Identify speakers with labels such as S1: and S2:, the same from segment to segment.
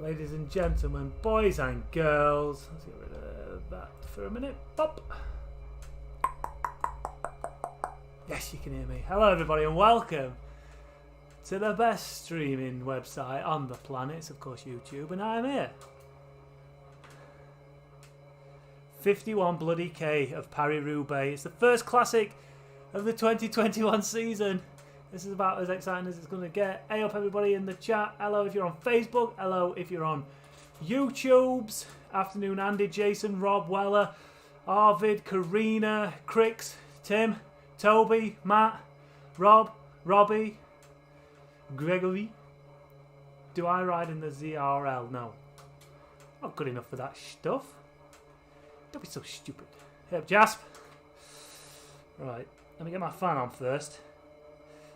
S1: Ladies and gentlemen, boys and girls. Let's get rid of that for a minute. Pop. Yes, you can hear me. Hello everybody and welcome to the best streaming website on the planet. It's of course YouTube, and I'm here. 51 bloody K of Paris-Roubaix. It's the first classic of the 2021 season. This is about as exciting as it's going to get. Hey up everybody in the chat. Hello if you're on Facebook. Hello if you're on YouTube's. Afternoon Andy, Jason, Rob, Weller, Arvid, Karina, Crix, Tim, Toby, Matt, Rob, Robbie, Gregory. Do I ride in the ZRL? No. Not good enough for that stuff. Don't be so stupid. Hey up Jasp. Right, let me get my fan on first.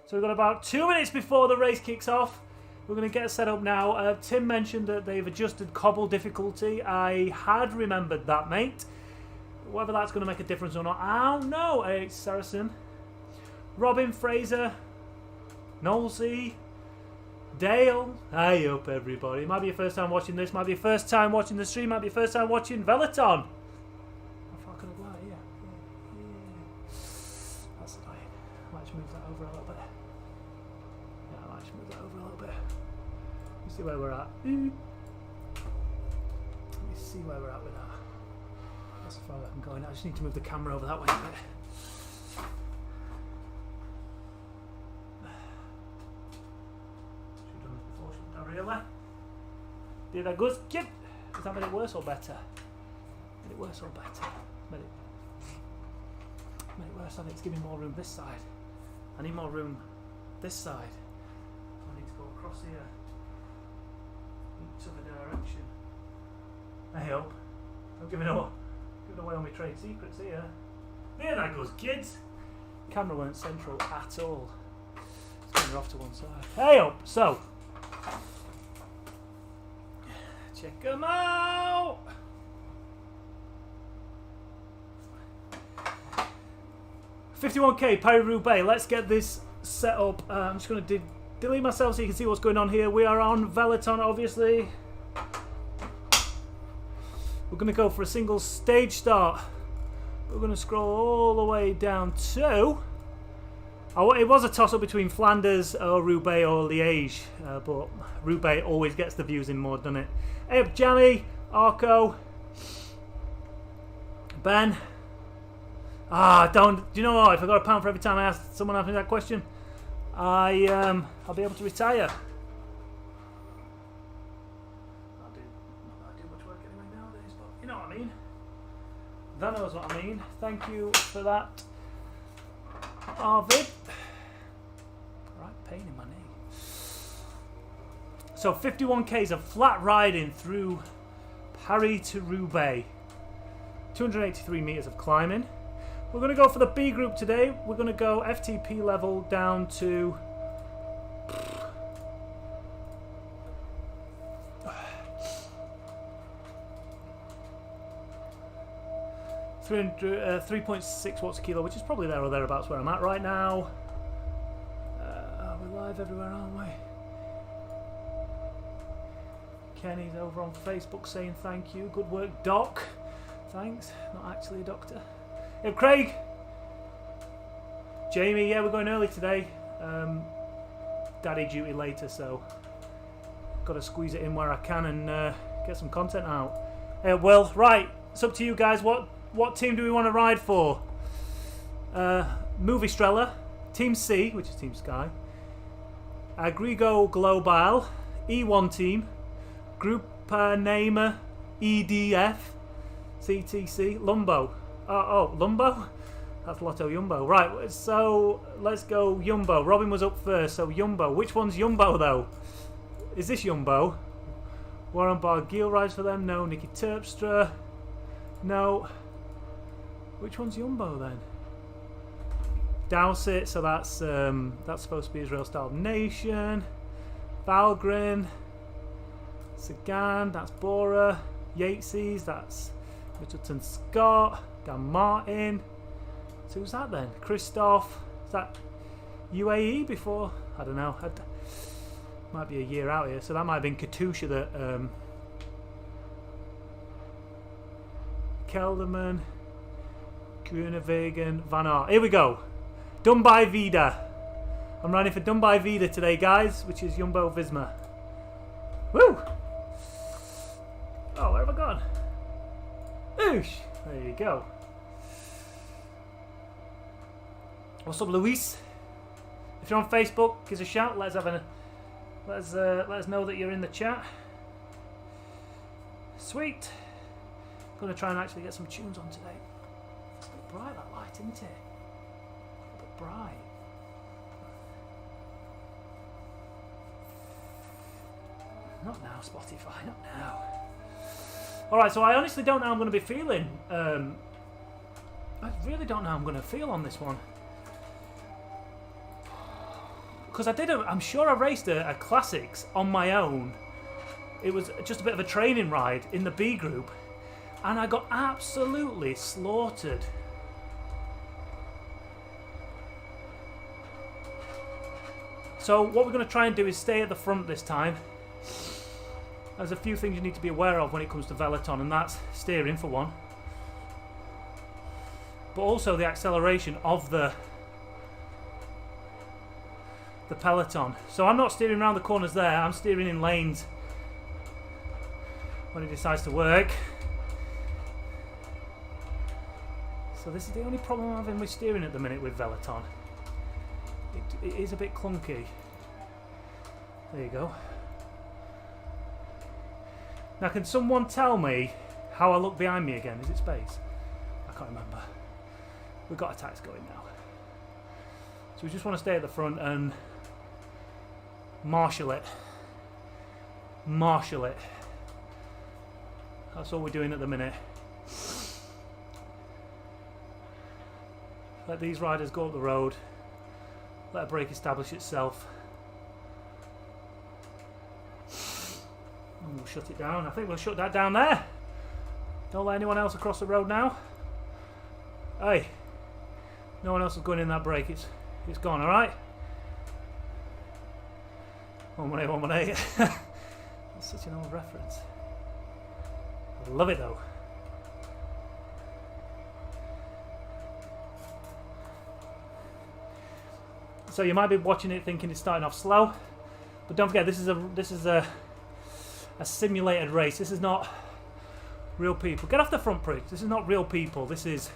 S1: So we've got about 2 minutes before the race kicks off. We're going to get set up now. Tim mentioned that they've adjusted cobble difficulty. I had remembered that, mate. Whether that's going to make a difference or not, I don't know. Hey, Saracen. Robin, Fraser, Knowlesy, Dale. Hey up, everybody. Might be your first time watching this. Might be your first time watching the stream. Might be your first time watching Veloton. How far can I go? Yeah. That's annoying. I might just move that over a little bit. Move that over a little bit. Let me see where we're at. Let me see where we're at with that. That's as far as I can go now. I just need to move the camera over that way a bit. Should have done this before, shouldn't I really? Did I good? Yep. Does that make it worse or better? Made it worse or better? Made it worse. I need to give me more room this side. I need more room this side. Across here, each other direction. I hope. I'm giving away all my trade secrets here. There that goes, kids. Camera weren't central at all. Let's get her off to one side. Hey up. So, check them out. $51K Paris-Roubaix. Let's get this set up. I'm just going to delete myself so you can see what's going on here. We are on Veloton, obviously. We're going to go for a single stage start. We're going to scroll all the way down to... Oh, it was a toss-up between Flanders or Roubaix or Liège, but Roubaix always gets the views in more, doesn't it? Hey up, Jamie, Arco, Ben. Do you know what? If I got £1 for every time I asked someone asking that question, I'll be able to retire. I do much work anyway nowadays, but you know what I mean. That knows what I mean. Thank you for that, Arvid. Right, pain in my knee. So 51Ks of flat riding through Paris to Roubaix. 283 meters of climbing. We're going to go for the B group today. We're going to go FTP level down to 3.6 watts a kilo, which is probably there or thereabouts where I'm at right now. We're live everywhere, aren't we? Kenny's over on Facebook saying thank you. Good work, Doc. Thanks. Not actually a doctor. Hey, Craig, Jamie, yeah, we're going early today. Daddy duty later, so got to squeeze it in where I can and get some content out. Well, right, it's up to you guys. What team do we want to ride for? Movie Strella, Team C, which is Team Sky, Agrigo Global, E1 team, Grupa Nema, EDF, CTC, Lumbo. Lumbo? That's Lotto Jumbo. Right, so let's go Jumbo. Robin was up first, so Jumbo. Which one's Jumbo, though? Is this Jumbo? Warren Barguil rides for them? No. Nicky Terpstra? No. Which one's Jumbo, then? Dowsett, so that's supposed to be Israel Style Nation. Valgren. Sagan, that's Bora. Yateses, that's Richardson Scott. Dan Martin. So who's that then? Christoph. Is that UAE before? I don't know. Might be a year out here. So that might have been Katusha that Kelderman, Groenewegen, Van Aert. Here we go. Done by Vida. I'm riding for Done by Vida today, guys, which is Jumbo Visma. Woo! Oh, where have I gone? Oosh! There you go. What's up, Luis? If you're on Facebook, give us a shout. Let us know that you're in the chat. Sweet. I'm gonna try and actually get some tunes on today. It's a bit bright, that light, isn't it? A bit bright. Not now, Spotify. Not now. All right. So I honestly don't know how I'm going to be feeling. I really don't know how I'm going to feel on this one. Because I'm sure I raced a Classics on my own. It was just a bit of a training ride in the B group. And I got absolutely slaughtered. So what we're going to try and do is stay at the front this time. There's a few things you need to be aware of when it comes to Veloton, and that's steering for one. But also the acceleration of the peloton. So I'm not steering around the corners there, I'm steering in lanes when it decides to work. So this is the only problem I'm having with steering at the minute with Veloton. It is a bit clunky. There you go. Now can someone tell me how I look behind me again? Is it space? I can't remember. We've got attacks going now. So we just want to stay at the front and marshal it. Marshal it. That's all we're doing at the minute. Let these riders go up the road. Let a brake establish itself. And we'll shut it down. I think we'll shut that down there. Don't let anyone else across the road now. Hey, no one else is going in that brake. It's gone, alright? 118, 118. That's such an old reference. I love it though. So you might be watching it thinking it's starting off slow, but don't forget this is a simulated race. This is not real people. Get off the front, Pritch. This is not real people. These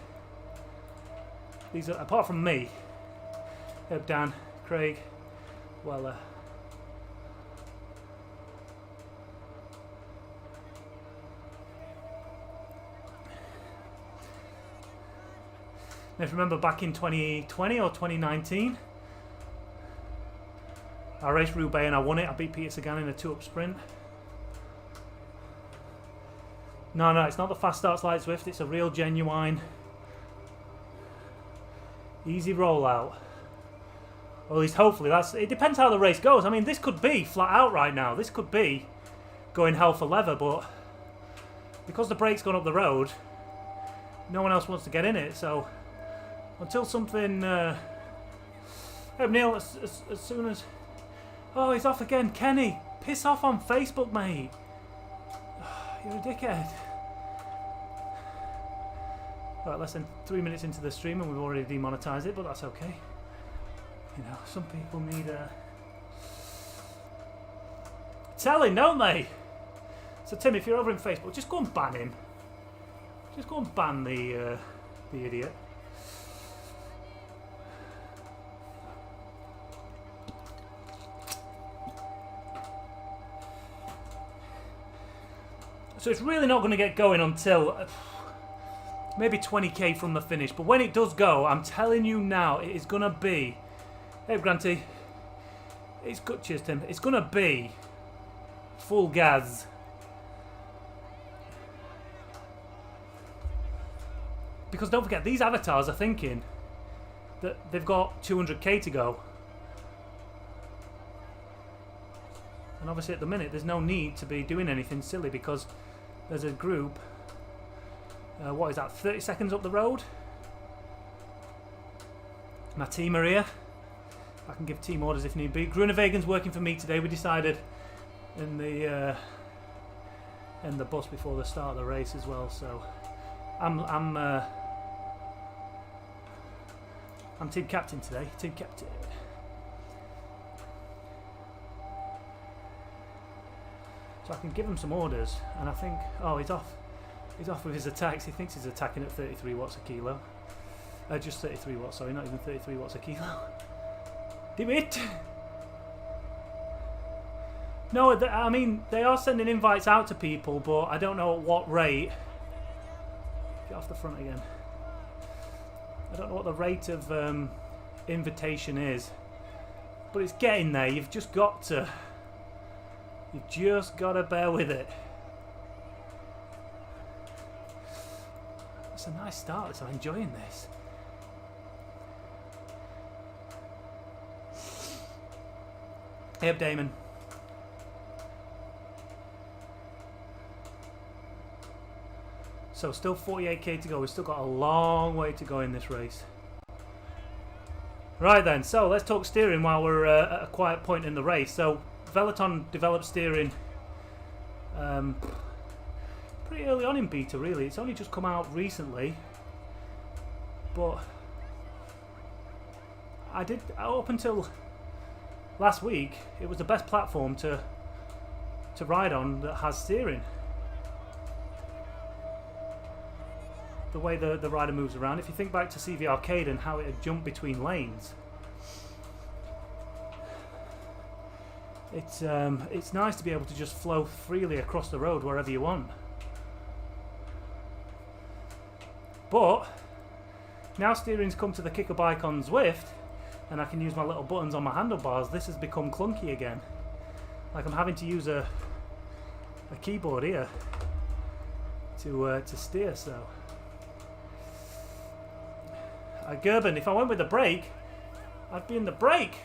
S1: are, apart from me, Dan, Craig, Weller. Now, if you remember back in 2020 or 2019, I raced Roubaix and I won it. I beat Peter Sagan in a 2-up sprint. No, it's not the fast starts like Zwift. It's a real, genuine, easy rollout. Or at least hopefully that's... It depends how the race goes. I mean, this could be flat out right now. This could be going hell for leather, but because the brake's gone up the road, no one else wants to get in it. So until something... Hey, Neil, as soon as... Oh, he's off again. Kenny, piss off on Facebook, mate. You're a dickhead. Right, less than 3 minutes into the stream and we've already demonetized it, but that's okay. You know, some people need telling, don't they? So Tim, if you're over in Facebook, just go and ban him. Just go and ban the idiot. So it's really not going to get going until maybe 20k from the finish. But when it does go, I'm telling you now, it is going to be... Hey, Granty. It's good. Cheers, Tim. It's going to be full gas. Because don't forget, these avatars are thinking that they've got 200k to go. And obviously at the minute, there's no need to be doing anything silly because there's a group, what is that, 30 seconds up the road? My team are here. I can give team orders if need be. Grunewagen's working for me today. We decided in the bus before the start of the race as well. So I'm team captain today. Team captain. So I can give him some orders, and I think, oh, he's off. He's off with his attacks. He thinks he's attacking at 33 watts a kilo. Just 33 watts, sorry, not even 33 watts a kilo. Damn it! No, I mean, they are sending invites out to people, but I don't know at what rate. Get off the front again. I don't know what the rate of invitation is. But it's getting there. You've just got to bear with it. It's a nice start, so I'm enjoying this. Hey up, Damon. So still 48k to go. We've still got a long way to go in this race. Right then, so let's talk steering while we're at a quiet point in the race. So Veloton developed steering pretty early on in beta, really. It's only just come out recently, but up until last week, it was the best platform to ride on that has steering. The way the rider moves around. If you think back to CV Arcade and how it had jumped between lanes, it's nice to be able to just flow freely across the road wherever you want. But now steering's come to the kicker bike on Zwift, and I can use my little buttons on my handlebars. This has become clunky again. Like I'm having to use a keyboard here to steer. So Gerben, if I went with the brake, I'd be in the brake.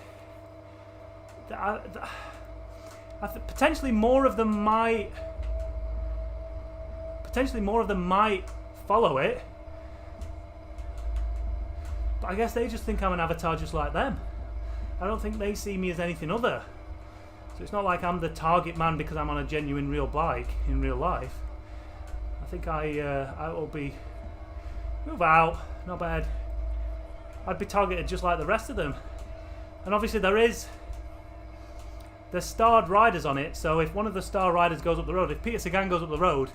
S1: Potentially more of them might follow it, but I guess they just think I'm an avatar just like them. I don't think they see me as anything other. So it's not like I'm the target man because I'm on a genuine real bike in real life. I think I will be move out, not bad. I'd be targeted just like the rest of them. And obviously there's starred riders on it, so if one of the star riders goes up the road, if Peter Sagan goes up the road,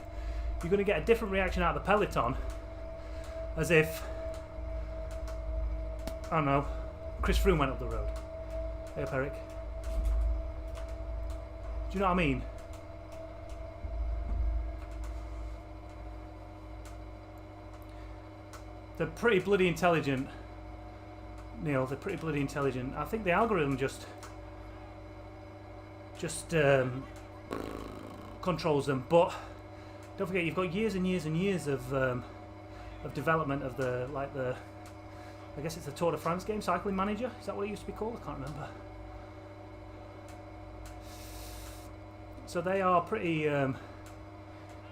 S1: you're going to get a different reaction out of the peloton as if, I don't know, Chris Froome went up the road. Hey up, Eric. Do you know what I mean? They're pretty bloody intelligent, Neil. They're pretty bloody intelligent. I think the algorithm just controls them, but don't forget you've got years and years and years of development of I guess it's the Tour de France game, Cycling Manager. Is that what it used to be called? I can't remember. So they are pretty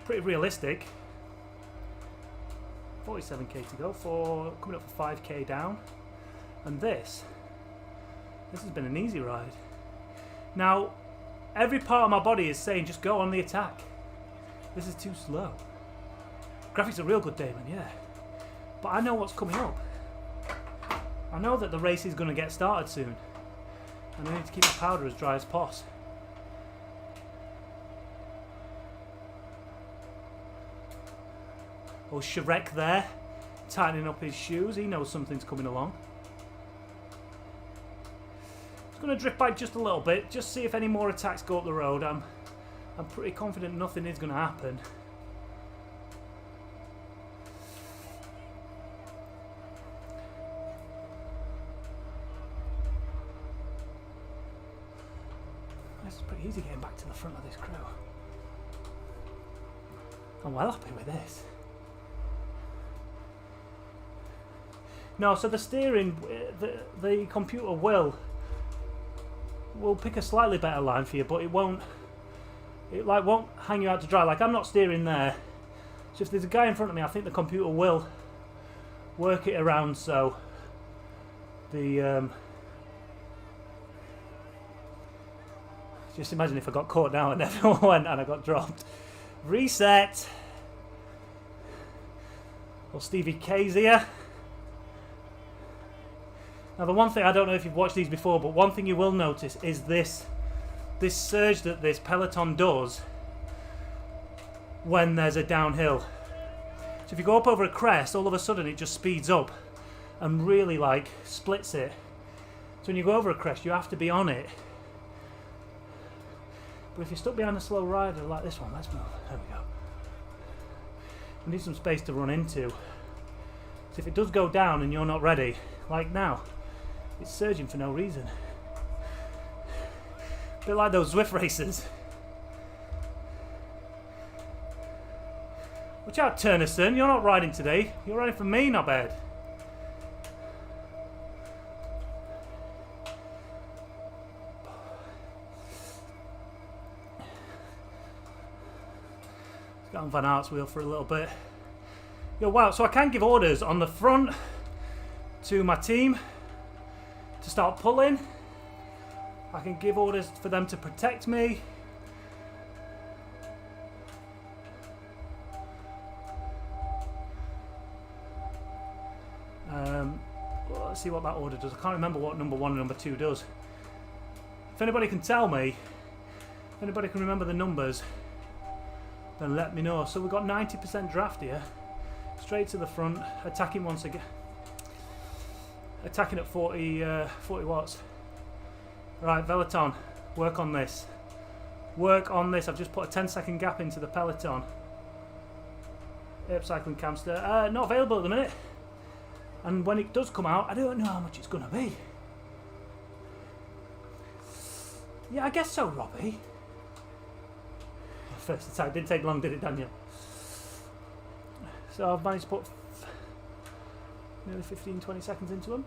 S1: realistic. 47k to go, coming up for 5k down, and this has been an easy ride. Now every part of my body is saying just go on the attack. This is too slow. Graphics are real good, Damon, yeah, but I know what's coming up. I know that the race is going to get started soon, and I need to keep my powder as dry as possible. Oh, Shrek there, tightening up his shoes. He knows something's coming along. Just going to drift back just a little bit, just see if any more attacks go up the road. I'm pretty confident nothing is going to happen. This is pretty easy getting back to the front of this crew. I'm well happy with this. No, so the steering, the computer will pick a slightly better line for you, but it won't hang you out to dry. Like I'm not steering there, so if there's a guy in front of me, I think the computer will work it around so the Just imagine if I got caught now and everyone went and I got dropped. Reset. Well, Stevie K's here. Now the one thing, I don't know if you've watched these before, but one thing you will notice is this surge that this peloton does when there's a downhill. So if you go up over a crest, all of a sudden it just speeds up and really like splits it. So when you go over a crest, you have to be on it. But if you're stuck behind a slow rider like this one, let's move. There we go. We need some space to run into. So if it does go down and you're not ready, like now, it's surging for no reason. A bit like those Zwift races. Watch out, Turnerson, you're not riding today. You're riding for me, not bad. Let's get on Van Aert's wheel for a little bit. Yo, wow, so I can give orders on the front to my team to start pulling. I can give orders for them to protect me. Well, let's see what that order does. I can't remember what number 1 and number 2 does. If anybody can tell me, if anybody can remember the numbers, then let me know. So we've got 90% draft here. Straight to the front, attacking once again. Attacking at 40 watts. Right, Peloton, work on this. Work on this. I've just put a 10-second gap into the Peloton. Ape Cycling Camster. Not available at the minute. And when it does come out, I don't know how much it's going to be. Yeah, I guess so, Robbie. First attack didn't take long, did it, Daniel? So I've managed to put nearly 15-20 seconds into them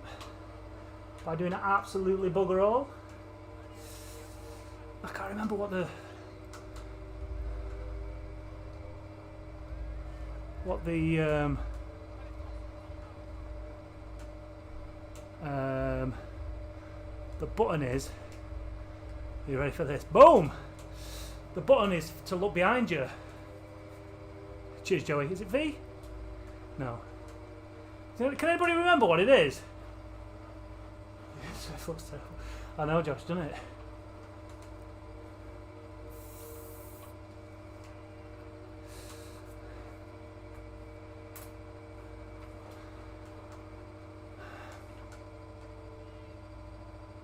S1: by doing it absolutely bugger all. I can't remember what the button is. Are you ready for this? Boom! The button is to look behind you. Cheers, Joey. Is it V? No. Can anybody remember what it is? I know, Josh, done it.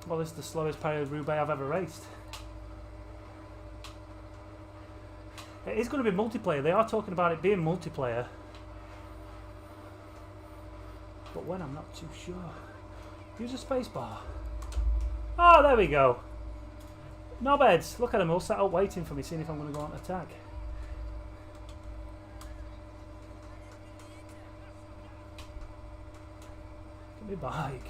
S1: Well, this is the slowest Paris-Roubaix I've ever raced. It is going to be multiplayer. They are talking about it being multiplayer. But when, I'm not too sure. Use a spacebar. Oh, there we go. Knobheads. Look at them all sat up waiting for me, seeing if I'm going to go on attack. Get me bike.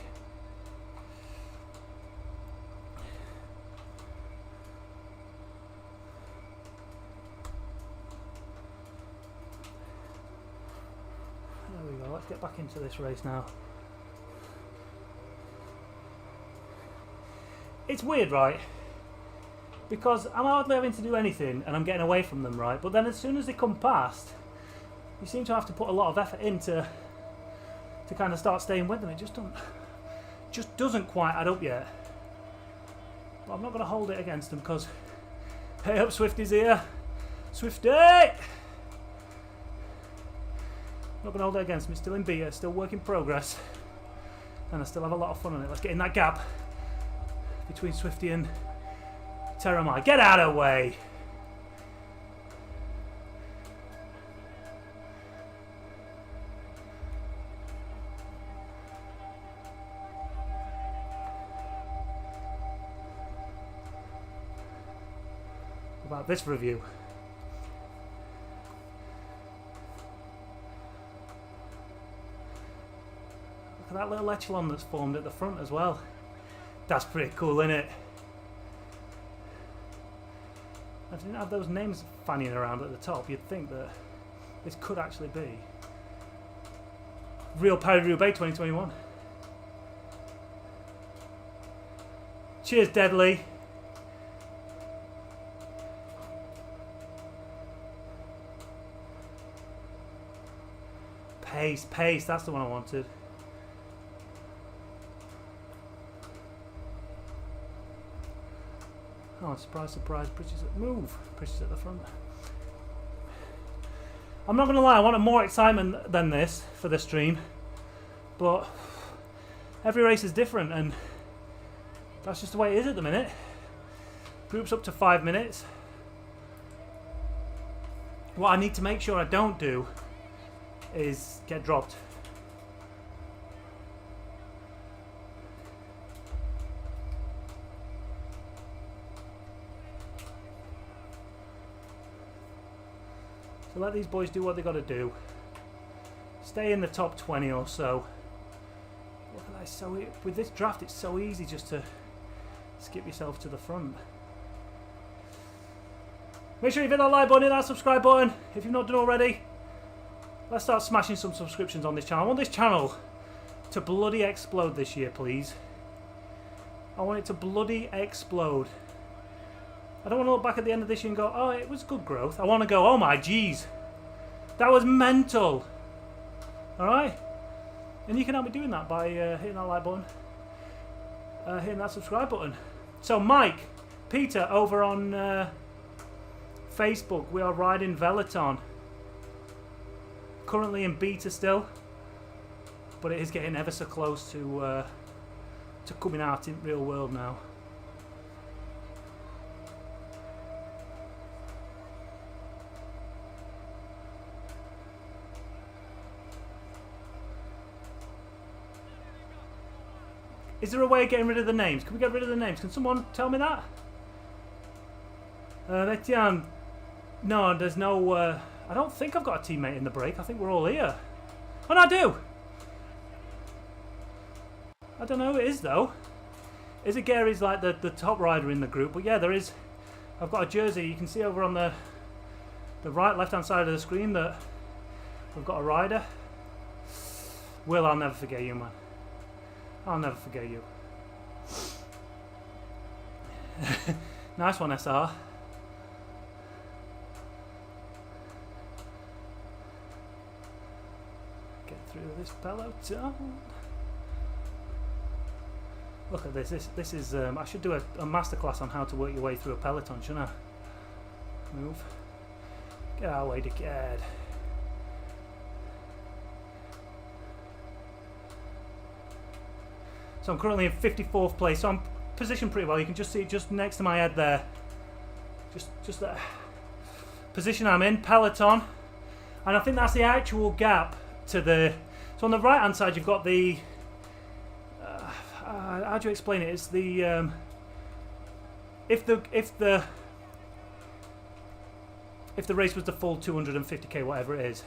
S1: Let's get back into this race now. It's weird, right? Because I'm hardly having to do anything and I'm getting away from them, right? But then as soon as they come past, you seem to have to put a lot of effort into to kind of start staying with them. It just doesn't quite add up yet. But I'm not going to hold it against them because hey up, Swifty's here. Swifty! Not going to hold it against me, still in beta, still work in progress. And I still have a lot of fun on it. Let's get in that gap between Swifty and Terramai. Get out of the way! What about this review? That little echelon that's formed at the front as well. That's pretty cool, isn't it? I didn't have those names fanning around at the top. You'd think that this could actually be real Paris-Roubaix 2021. Cheers, Deadly. Pace, pace. That's the one I wanted. Oh, surprise, surprise. Pritchard's at move. Pritchard's at the front. I'm not going to lie. I wanted more excitement than this for the stream. But every race is different, and that's just the way it is at the minute. Groups up to 5 minutes. What I need to make sure I don't do is get dropped. So let these boys do what they got to do. Stay in the top 20 or so. Look at that, so with this draft it's so easy just to skip yourself to the front. Make sure you hit that like button, hit that subscribe button if you've not done already. Let's start smashing some subscriptions on this channel. I want this channel to bloody explode this year, please. I want it to bloody explode. I don't want to look back at the end of this year and go, oh, it was good growth. I want to go, oh my jeez, that was mental. Alright? And you can help me doing that by hitting that like button, hitting that subscribe button. So Mike, Peter over on Facebook, we are riding Veloton. Currently in beta still, but it is getting ever so close to coming out in real world now. Is there a way of getting rid of the names? Can we get rid of the names? Can someone tell me that? Etienne. No, there's no... I don't think I've got a teammate in the break. I think we're all here. Oh, no, I do! I don't know who it is, though. Is it Gary's like the top rider in the group? But yeah, there is... I've got a jersey. You can see over on the right, left-hand side of the screen that we've got a rider. Will, I'll never forget you, man. I'll never forget you. Nice one, SR. Get through this peloton. Look at this. This is. I should do a masterclass on how to work your way through a peloton, shouldn't I? Move. Get out of the way, dickhead. So I'm currently in 54th place, so I'm positioned pretty well. You can just see it just next to my head there. Just that position I'm in, peloton. And I think that's the actual gap to the... So on the right hand side you've got the... how do you explain it? It's the... If the race was the full 250k, whatever it is.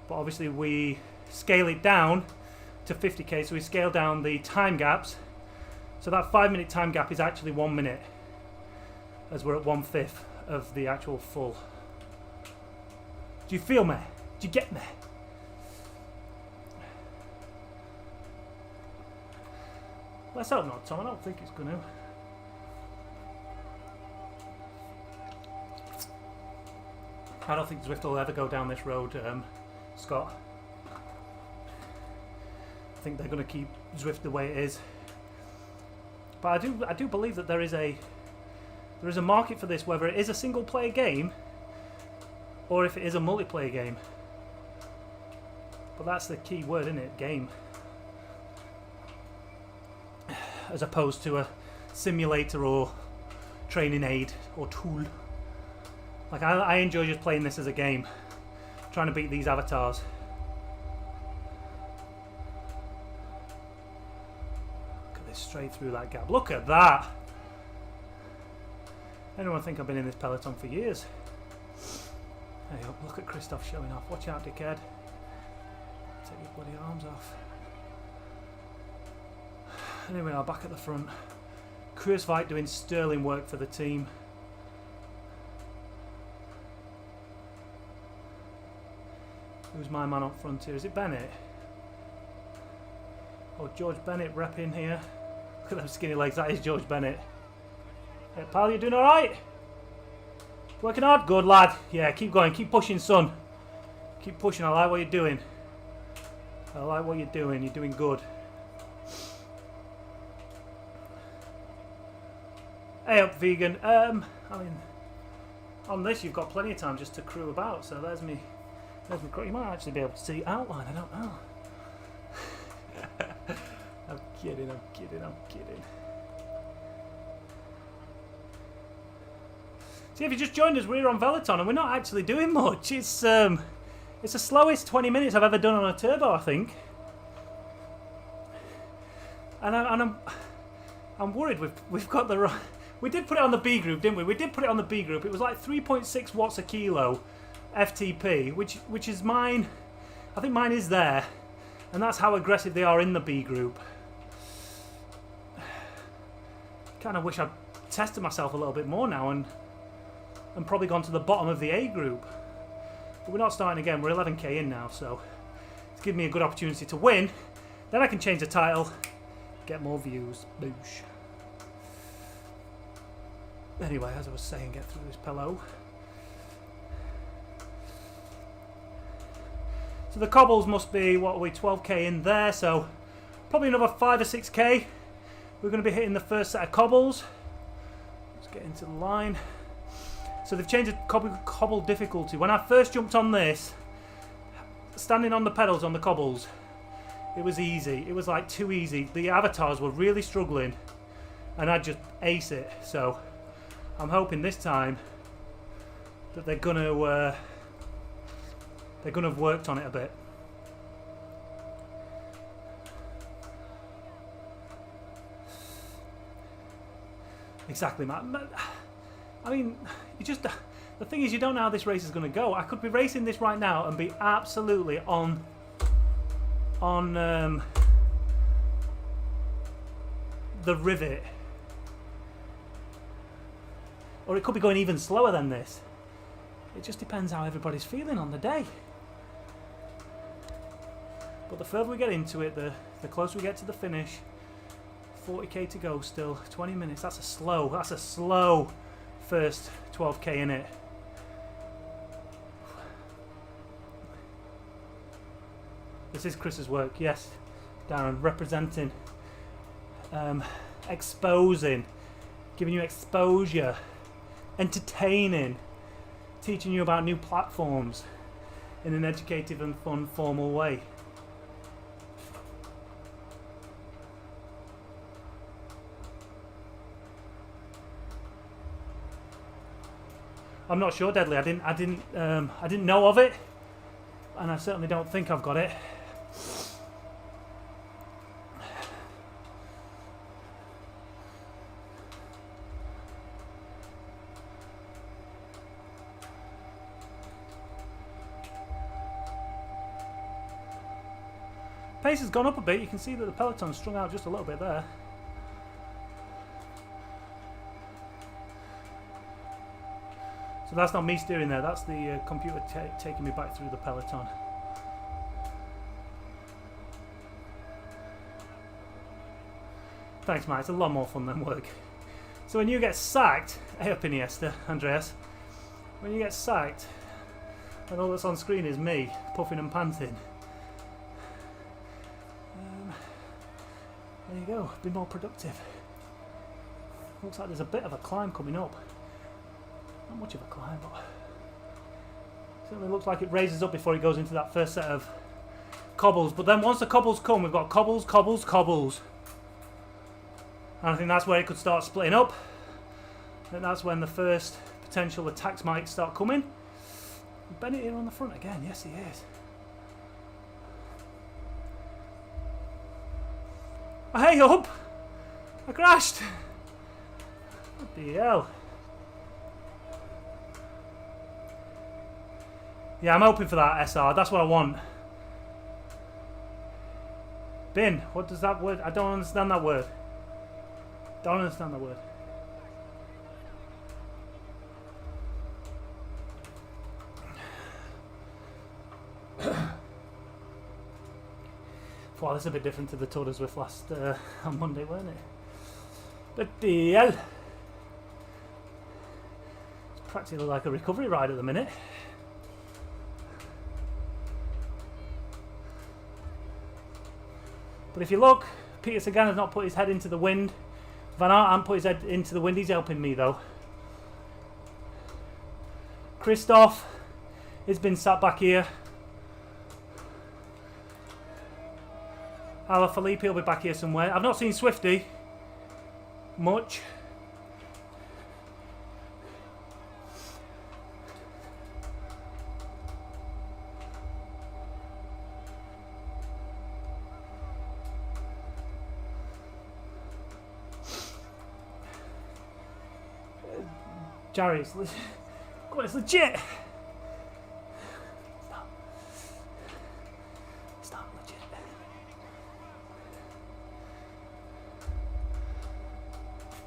S1: But obviously we scale it down to 50k, so we scale down the time gaps, so that 5-minute time gap is actually 1 minute, as we're at 1/5 of the actual full. Do you feel me? Do you get me? Let's hope not, Tom. I don't think it's going to. I don't think Zwift will ever go down this road, Scott. I think they're going to keep Zwift the way it is, but I do believe that there is a market for this, whether it is a single player game or if it is a multiplayer game. But that's the key word, isn't it? Game, as opposed to a simulator or training aid or tool. Like I enjoy just playing this as a game, trying to beat these avatars. Straight through that gap. Look at that. Anyone think I've been in this peloton for years? Hey, look at Christoph showing off. Watch out, dickhead. Take your bloody arms off. Anyway, I'm back at the front. Kruiswijk doing sterling work for the team. Who's my man up front here? Is it Bennett? Oh, George Bennett repping here. Look at those skinny legs. That is George Bennett. Hey, pal, you doing alright? Working hard? Good, lad. Yeah, keep going. Keep pushing, son. Keep pushing. I like what you're doing. I like what you're doing. You're doing good. Hey up, vegan. I mean, on this you've got plenty of time just to crew about. So there's me. There's me. You might actually be able to see outline. I don't know. I'm kidding. I'm kidding. I'm kidding. See, if you just joined us, we're on Veloton and we're not actually doing much. It's the slowest 20 minutes I've ever done on a turbo, I think. And I'm worried we've got the right. We did put it on the B group, didn't we? We did put it on the B group. It was like 3.6 watts a kilo FTP, which is mine. I think mine is there, and that's how aggressive they are in the B group. Kind of wish I'd tested myself a little bit more now and probably gone to the bottom of the A group. But we're not starting again. We're 11k in now, so it's given me a good opportunity to win. Then I can change the title, get more views. Boosh. Anyway, as I was saying, get through this pillow. So the cobbles must be, what are we, 12k in there, so probably another 5 or 6k. We're going to be hitting the first set of cobbles. Let's get into the line. So they've changed the cobble difficulty. When I first jumped on this, standing on the pedals on the cobbles, it was easy. It was like too easy. The avatars were really struggling, and I'd just ace it. So I'm hoping this time that they're gonna have worked on it a bit. Exactly, Matt. I mean, you just, the thing is, you don't know how this race is going to go. I could be racing this right now and be absolutely on the rivet, or it could be going even slower than this. It just depends how everybody's feeling on the day. But the further we get into it, the closer we get to the finish. 40k to go still, 20 minutes. That's a slow first 12k in it. This is Chris's work, yes, Darren, representing, exposing, giving you exposure, entertaining, teaching you about new platforms in an educative and fun, formal way. I'm not sure, Deadly. I didn't know of it, and I certainly don't think I've got it. Pace has gone up a bit. You can see that the peloton's strung out just a little bit there. So that's not me steering there, that's the computer taking me back through the peloton. Thanks, Matt, it's a lot more fun than work. So when you get sacked, hey up Iniesta, Andreas, when you get sacked and all that's on screen is me, puffing and panting, there you go, be more productive. Looks like there's a bit of a climb coming up. Not much of a climb, but certainly looks like it raises up before it goes into that first set of cobbles. But then once the cobbles come, we've got cobbles, cobbles, cobbles. And I think that's where it could start splitting up. And that's when the first potential attacks might start coming. Bennett here on the front again, yes he is. Hey up! I crashed! What the hell? Yeah, I'm hoping for that SR. That's what I want. Bin. What does that word? I don't understand that word. Don't understand that word. Wow, this is a bit different to the Tour de Zwift last on Monday, weren't it? But the hell. It's practically like a recovery ride at the minute. But if you look, Peter Sagan has not put his head into the wind. Van Aert hasn't put his head into the wind. He's helping me though. Christoph has been sat back here. Alaphilippe will be back here somewhere. I've not seen Swifty much. Jarry, it's legit. Stop legit.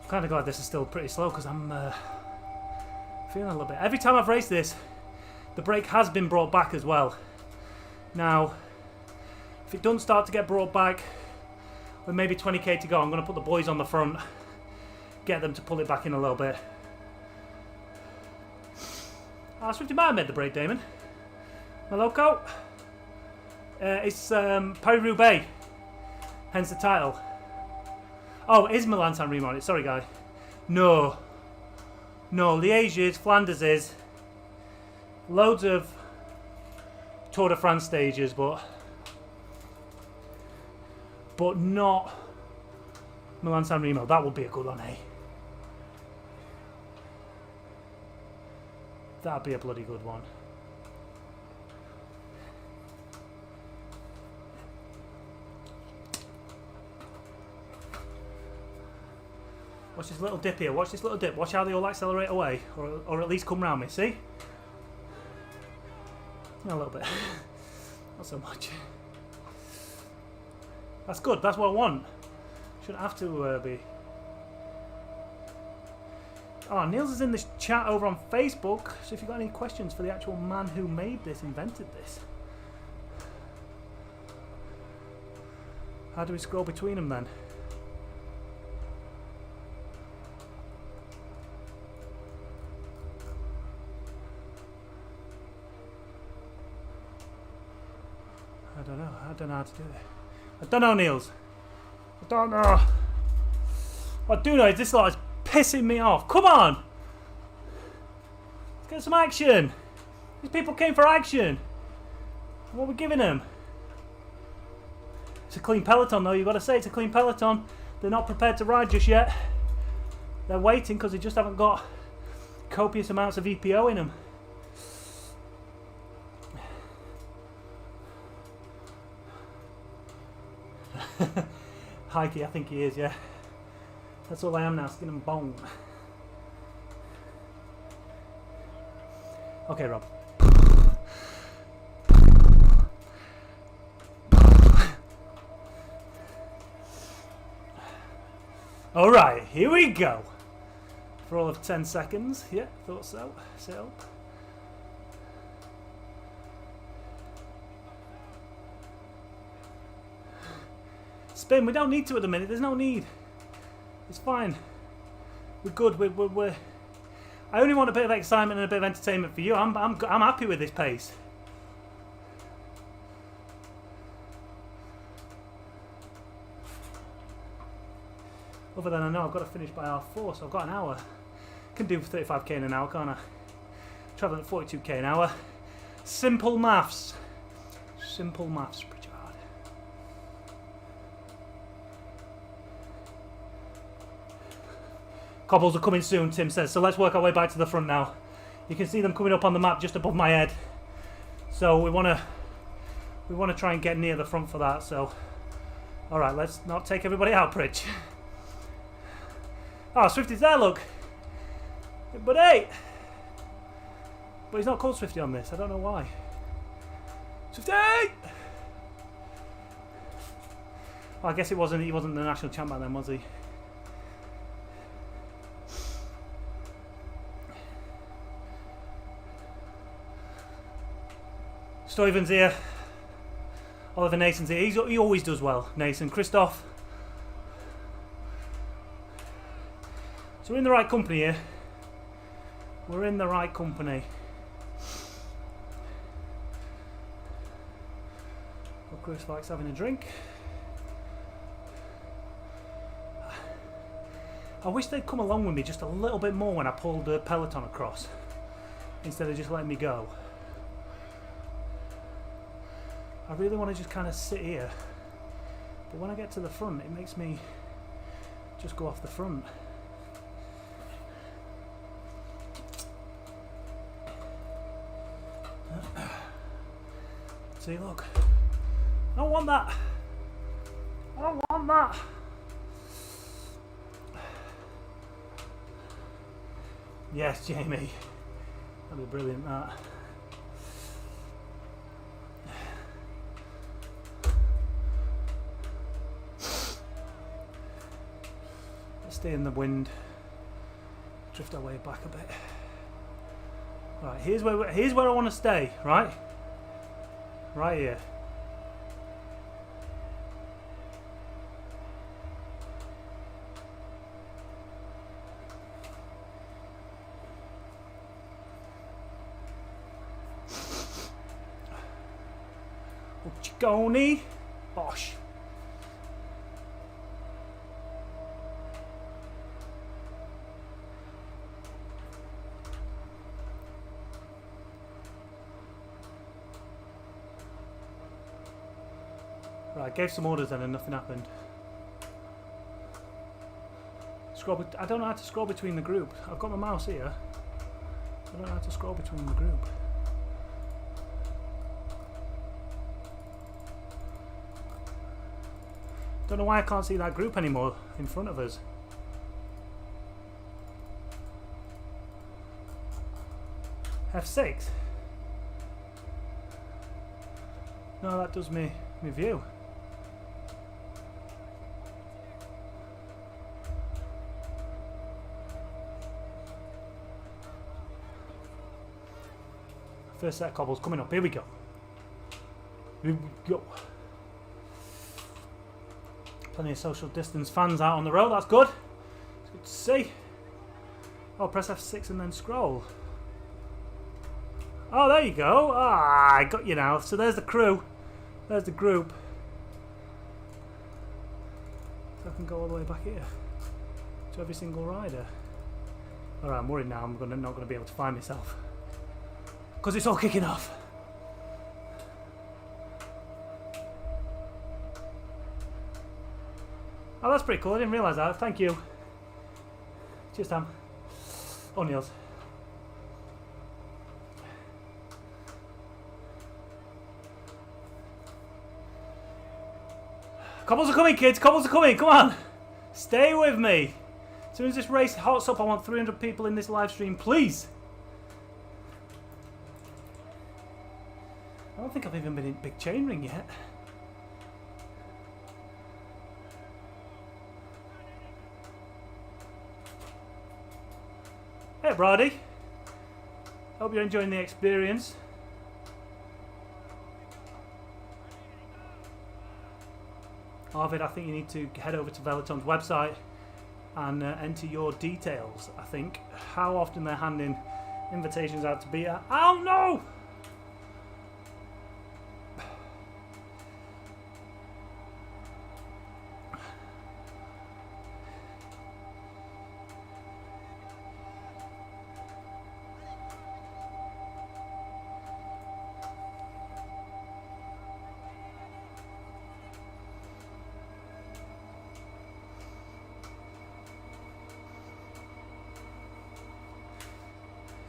S1: I'm kind of glad this is still pretty slow because I'm feeling a little bit. Every time I've raced this, the brake has been brought back as well. Now, if it doesn't start to get brought back with maybe 20k to go, I'm going to put the boys on the front, get them to pull it back in a little bit. Swifty might have made the break, Damon. My loco. It's Paris-Roubaix, hence the title. Oh, it is Milan-San Remo on it. Sorry, guy. No. No, Liège is, Flanders is. Loads of Tour de France stages, but not Milan-San Remo. That would be a good one, eh? That'd be a bloody good one. Watch this little dip here. Watch this little dip. Watch how they all accelerate away, or at least come round me. See? A little bit. Not so much. That's good. That's what I want. Shouldn't have to be. Oh, Niels is in the chat over on Facebook, so if you've got any questions for the actual man who made this, invented this. How do we scroll between them then? I don't know. I don't know how to do it. I don't know, Niels. I don't know. What I do know is this lot is pissing me off. Come on! Let's get some action. These people came for action. What are we giving them? It's a clean peloton though, you've got to say it's a clean peloton. They're not prepared to ride just yet. They're waiting because they just haven't got copious amounts of EPO in them. Hikey, I think he is, yeah. That's all I am now, skin and bone. Okay, Rob. Alright, here we go. For all of 10 seconds. Yeah, thought so. Sit up. Spin, we don't need to at the minute, there's no need. It's fine. We're good. We're. I only want a bit of excitement and a bit of entertainment for you. I'm happy with this pace. Other than I know I've got to finish by R4, so I've got an hour. Can do 35k in an hour, can't I? Traveling at 42k an hour. Simple maths. Simple maths, Pritchard. Cobbles are coming soon, Tim says, so let's work our way back to the front now. You can see them coming up on the map just above my head. So we want to try and get near the front for that, so alright, let's not take everybody out, Pritch. Oh, Swifty's there, look. But hey! But he's not called Swifty on this, I don't know why. Swifty! Oh, I guess he wasn't the national champ back then, was he? Stuyven's here. Oliver Nason's here. He always does well, Nason. Christoph. So we're in the right company here. We're in the right company. Well, Chris likes having a drink. I wish they'd come along with me just a little bit more when I pulled the peloton across, instead of just letting me go. I really want to just kind of sit here, but when I get to the front it makes me just go off the front. See, look, I don't want that. I don't want that. Yes, Jamie. That'd be brilliant, that. Let's stay in the wind. Drift our way back a bit. Right, here's where I want to stay, right? Right here. Chicone. Bosh. Right, gave some orders then and nothing happened. Scroll. I don't know how to scroll between the group. I've got my mouse here. I don't know how to scroll between the group. Don't know why I can't see that group anymore in front of us. F6. No, that does me view. First set of cobbles coming up. Here we go. Here we go. Plenty of social distance fans out on the road. That's good. It's good to see. Oh, press F6 and then scroll. Oh, there you go. Ah, I got you now. So there's the crew. There's the group. So I can go all the way back here to every single rider. Alright, I'm worried now. I'm not going to be able to find myself because it's all kicking off. Oh, that's pretty cool. I didn't realise that. Thank you. Cheers, Tam. O'Neill's. Cobbles are coming, kids. Cobbles are coming. Come on. Stay with me. As soon as this race hots up, I want 300 people in this live stream, please. I don't think I've even been in big chain ring yet. Hey, Brody. Hope you're enjoying the experience. Arvid, I think you need to head over to Veloton's website and enter your details, I think. How often they're handing invitations out to be at... Oh, no!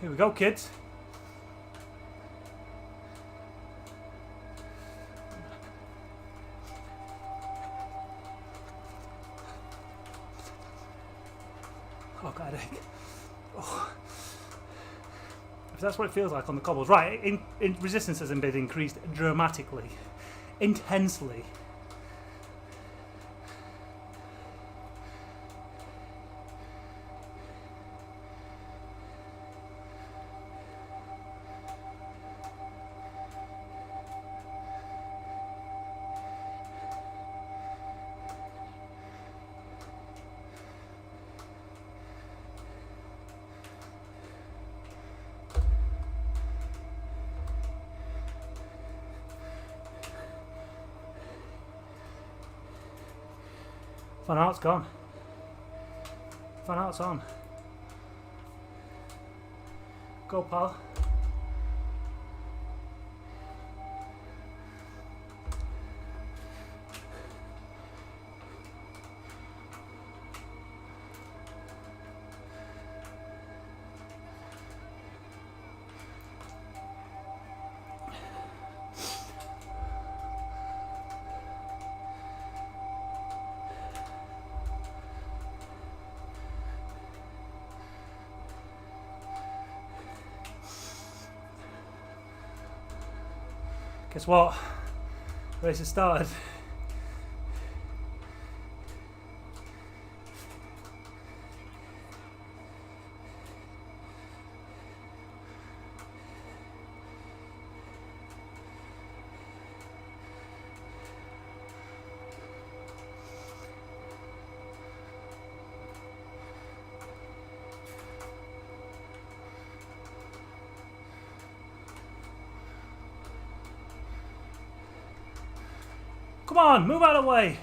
S1: Here we go, kids. Oh, God, oh. If that's what it feels like on the cobbles. Right, in resistance has been increased dramatically, intensely. Van Aert's gone. Fan Art's on. Go, pal. Guess what? Race has started. Come on, move out of the way.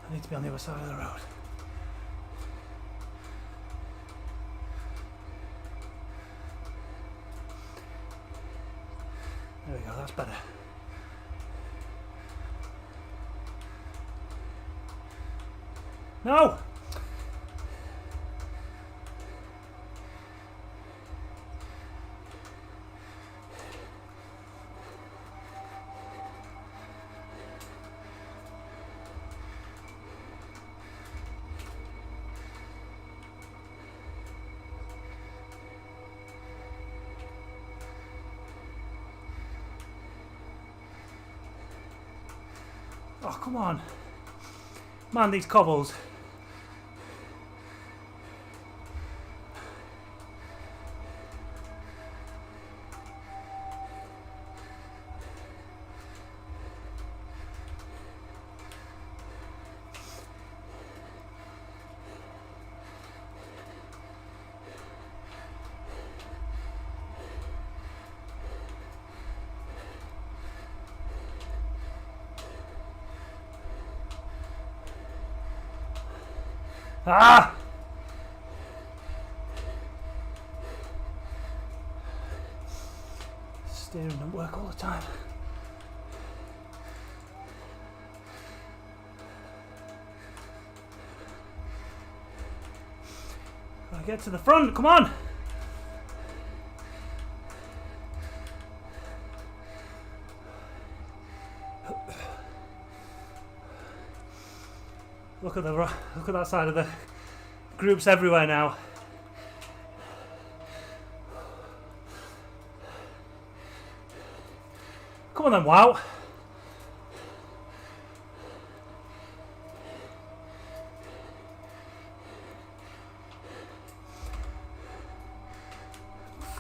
S1: I need to be on the other side of the road. There we go, that's better. No! Oh, come on. Man, these cobbles. Ah! Steering doesn't work all the time. Gotta get to the front, come on! Look at that side of the groups everywhere now. Come on then, wow.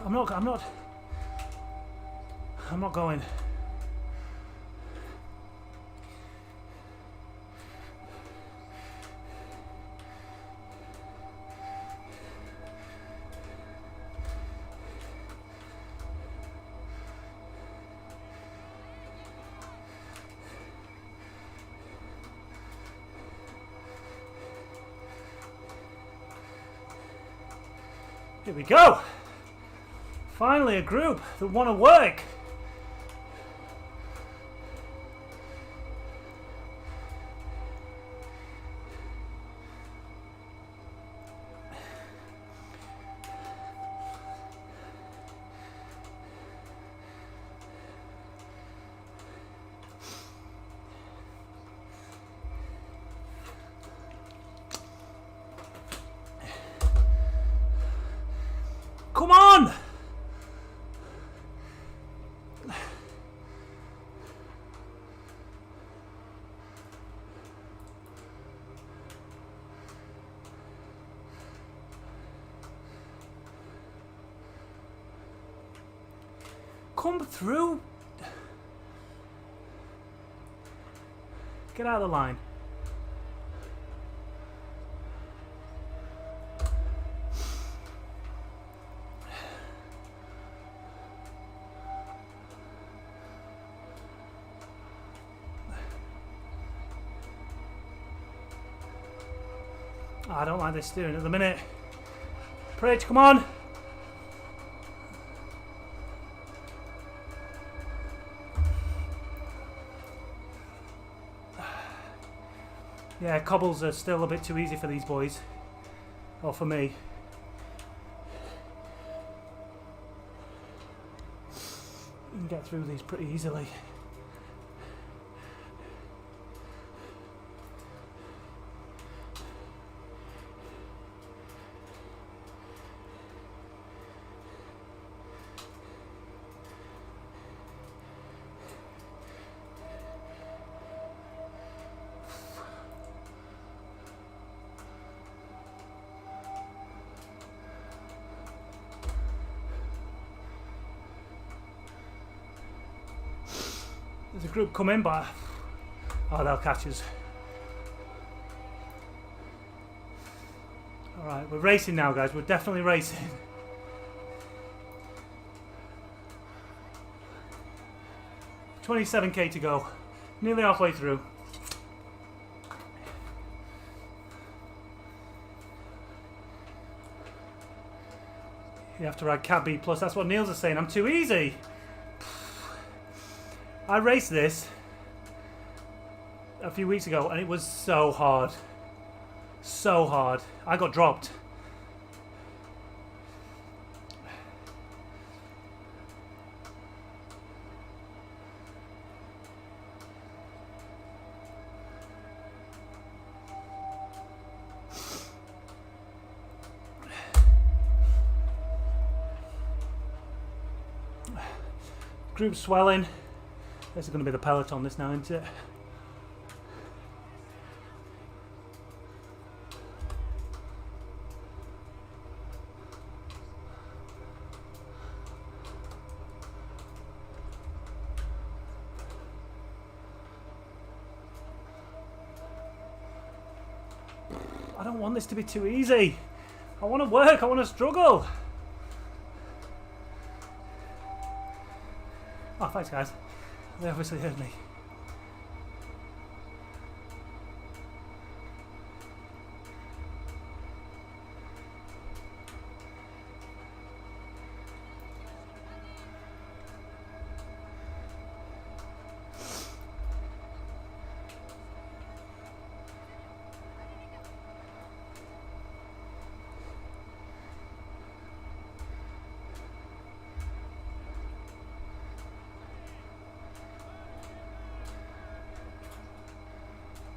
S1: I'm not going. Here we go. Finally a group that want to work. Come on! Come through. Get out of the line. I don't like this steering at the minute. Pritch, come on! Yeah, cobbles are still a bit too easy for these boys. Or for me. You can get through these pretty easily. There's a group coming, but oh, they'll catch us. Alright, we're racing now, guys. We're definitely racing. $27k to go. Nearly halfway through. You have to ride Cab B+. That's what Niels is saying. I'm too easy. I raced this a few weeks ago and it was so hard. So hard. I got dropped. Group swelling. This is going to be the peloton this now, isn't it? I don't want this to be too easy. I want to work, I want to struggle. Oh, thanks guys. They obviously heard me.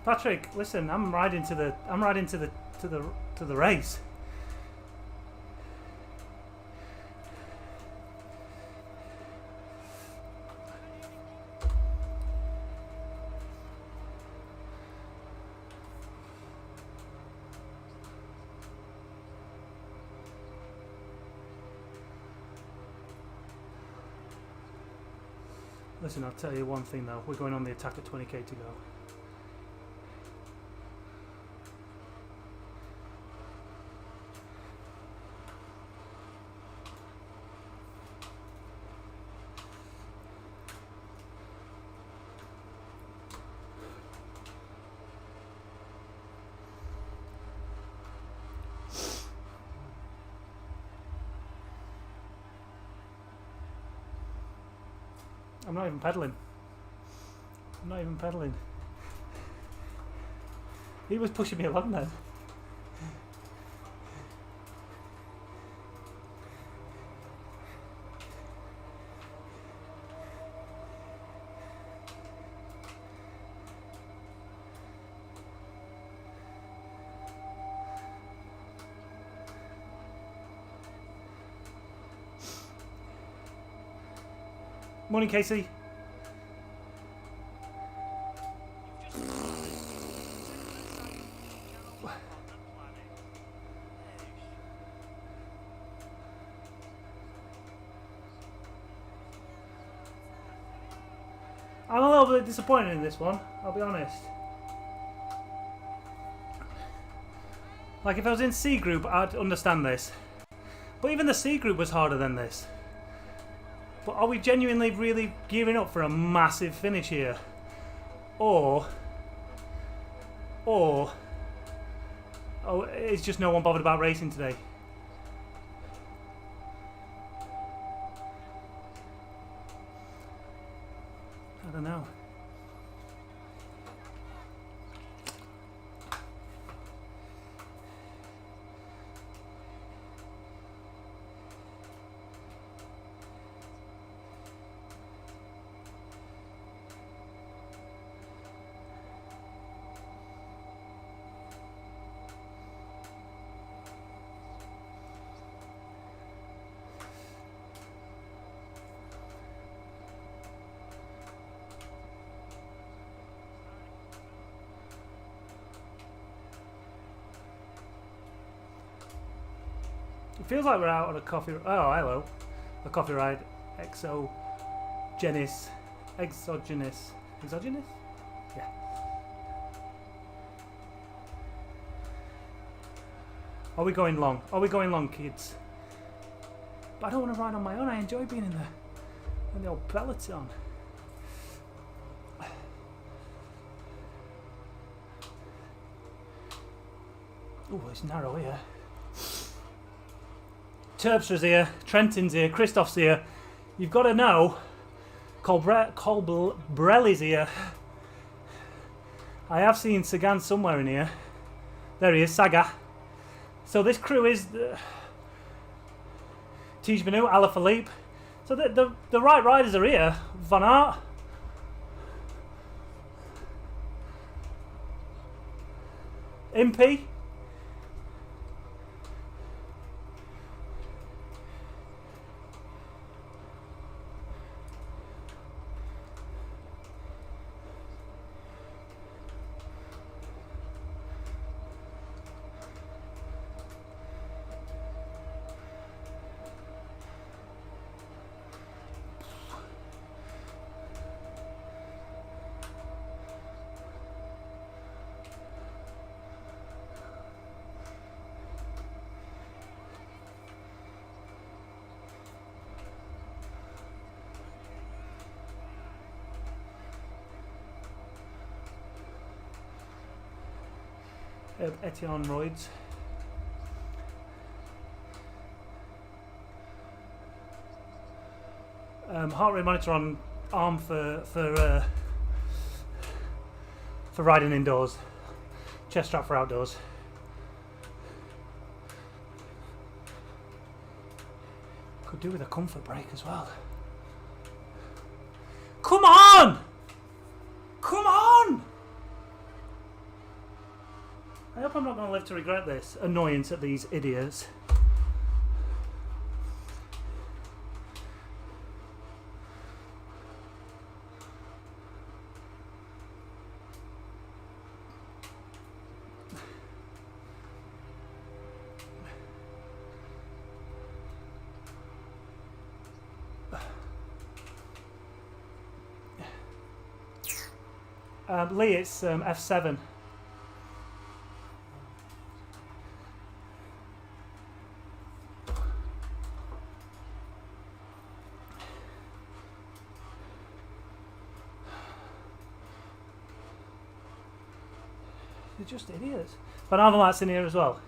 S1: Patrick, listen, I'm riding to the race. Listen, I'll tell you one thing though, we're going on the attack at 20k to go. I'm not even pedaling. I'm not even pedaling. He was pushing me along then. Morning, Casey. I'm a little bit disappointed in this one, I'll be honest. Like if I was in C group, I'd understand this. But even the C group was harder than this. But are we genuinely really gearing up for a massive finish here? Or Oh, it's just no one bothered about racing today. I don't know. It feels like we're out on a coffee. Oh, hello. A coffee ride. Exogenous. Exogenous? Yeah. Are we going long? Are we going long, kids? But I don't want to ride on my own. I enjoy being in the old peloton. Oh, it's narrow here. Terpstra's here, Trenton's here, Christoph's here. You've got to know, Colbrelli's here. I have seen Sagan somewhere in here. There he is, Saga. So this crew is Tige Benoit, Alaphilippe. So the right riders are here. Van Aert. Impey. Etienne Royds. Heart rate monitor on arm for riding indoors. Chest strap for outdoors. Could do with a comfort break as well. Come on! Come on! I hope I'm not going to live to regret this annoyance at these idiots. Lee, it's F7. They're just idiots. But Arnold's in here as well.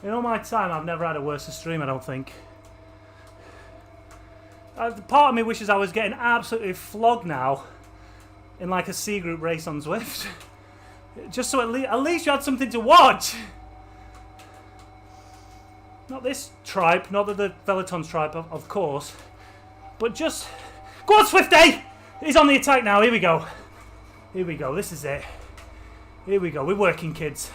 S1: In all my time, I've never had a worse stream, I don't think. Part of me wishes I was getting absolutely flogged now in like a C group race on Zwift. Just so at least you had something to watch. Not this tripe, not the Veloton's tripe, of course. But just... Go on, Swifty! He's on the attack now, here we go. Here we go, this is it. Here we go, we're working, kids.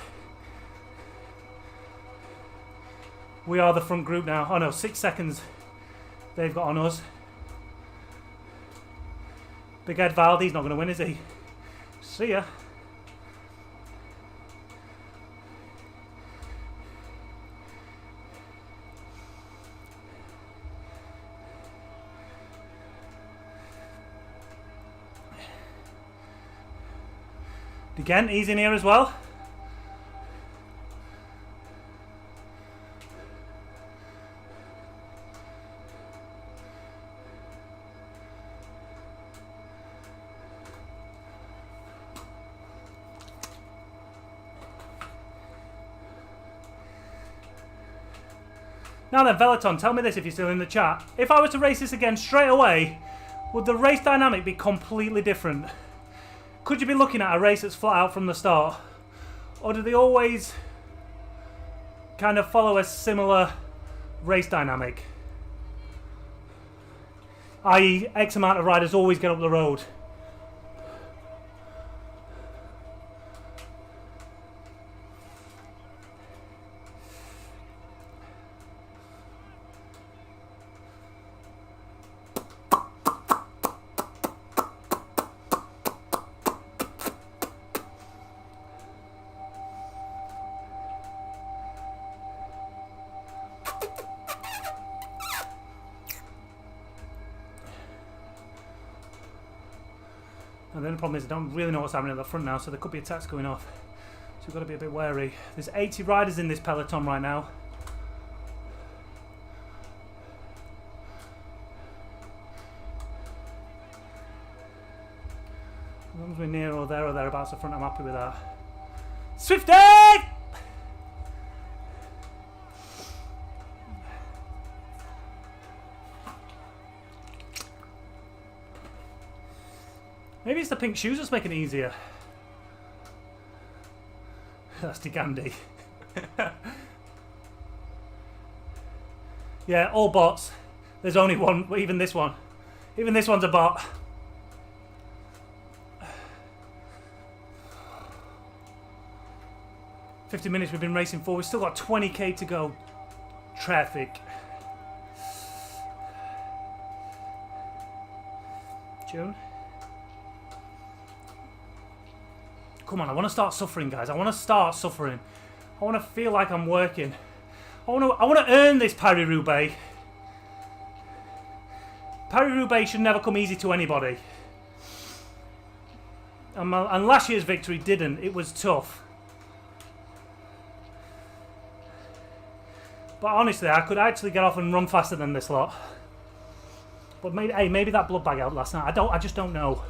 S1: We are the front group now. Oh no, 6 seconds they've got on us. Big Ed Valdi's not going to win, is he? See ya. Again, easy in here as well. Now then, Velaton, tell me this if you're still in the chat. If I was to race this again straight away, would the race dynamic be completely different? Could you be looking at a race that's flat out from the start? Or do they always kind of follow a similar race dynamic? I.e., X amount of riders always get up the road. And then the problem is I don't really know what's happening at the front now, so there could be attacks going off. So we've got to be a bit wary. There's 80 riders in this peloton right now. As long as we're near or thereabouts the front, I'm happy with that. Swifty! Maybe it's the pink shoes that's making it easier. That's Gandhi. Yeah, all bots. There's only one, even this one. Even this one's a bot. "50 minutes we've been racing for. We've still got 20k to go. Traffic. June? Come on, I want to start suffering, guys. I want to start suffering. I want to feel like I'm working. I want to earn this Paris-Roubaix. Paris-Roubaix should never come easy to anybody. And last year's victory didn't. It was tough. But honestly, I could actually get off and run faster than this lot. But maybe, hey, maybe that blood bag out last night. I just don't know.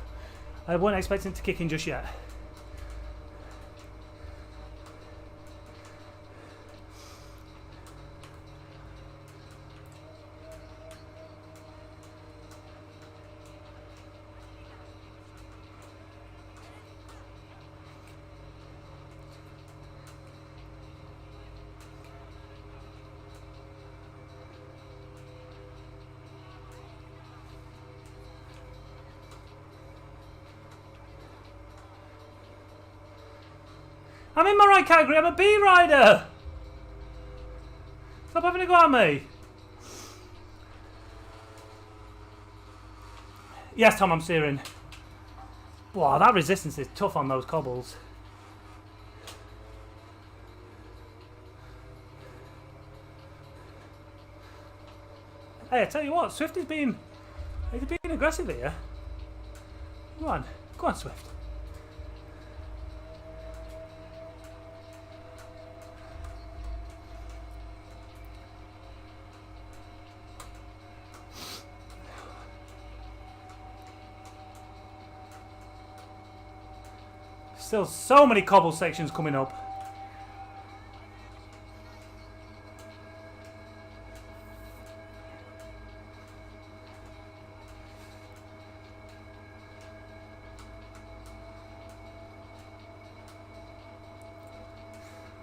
S1: I wasn't expecting it to kick in just yet. I'm in my right category, I'm a B rider! Stop having a go at me! Yes, Tom, I'm steering. Wow, that resistance is tough on those cobbles. Hey, I tell you what, Swift is being aggressive here. Go on, Swift. Still so many cobble sections coming up.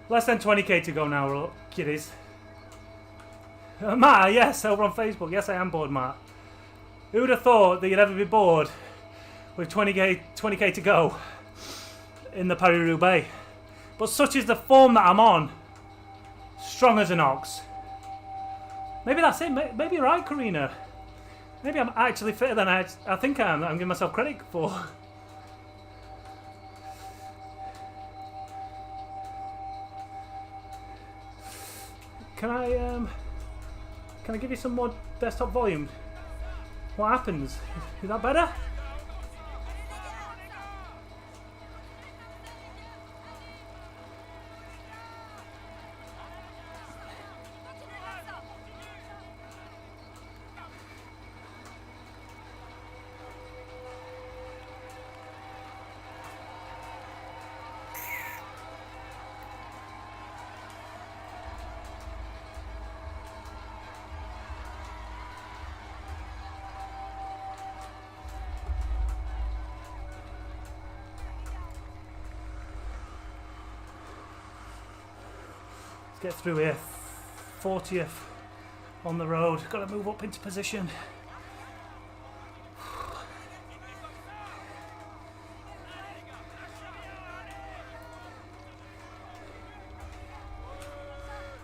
S1: Less than 20k to go now, kiddies. Matt, yes, over on Facebook. Yes, I am bored, Matt. Who would have thought that you'd ever be bored with 20k to go in the Paris-Roubaix? But such is the form that I'm on. Strong as an ox. Maybe that's it. Maybe you're right, Karina. Maybe I'm actually fitter than I think I am. I'm giving myself credit for. Can I give you some more desktop volume? What happens? Is that better? Get through here. 40th on the road. Got to move up into position.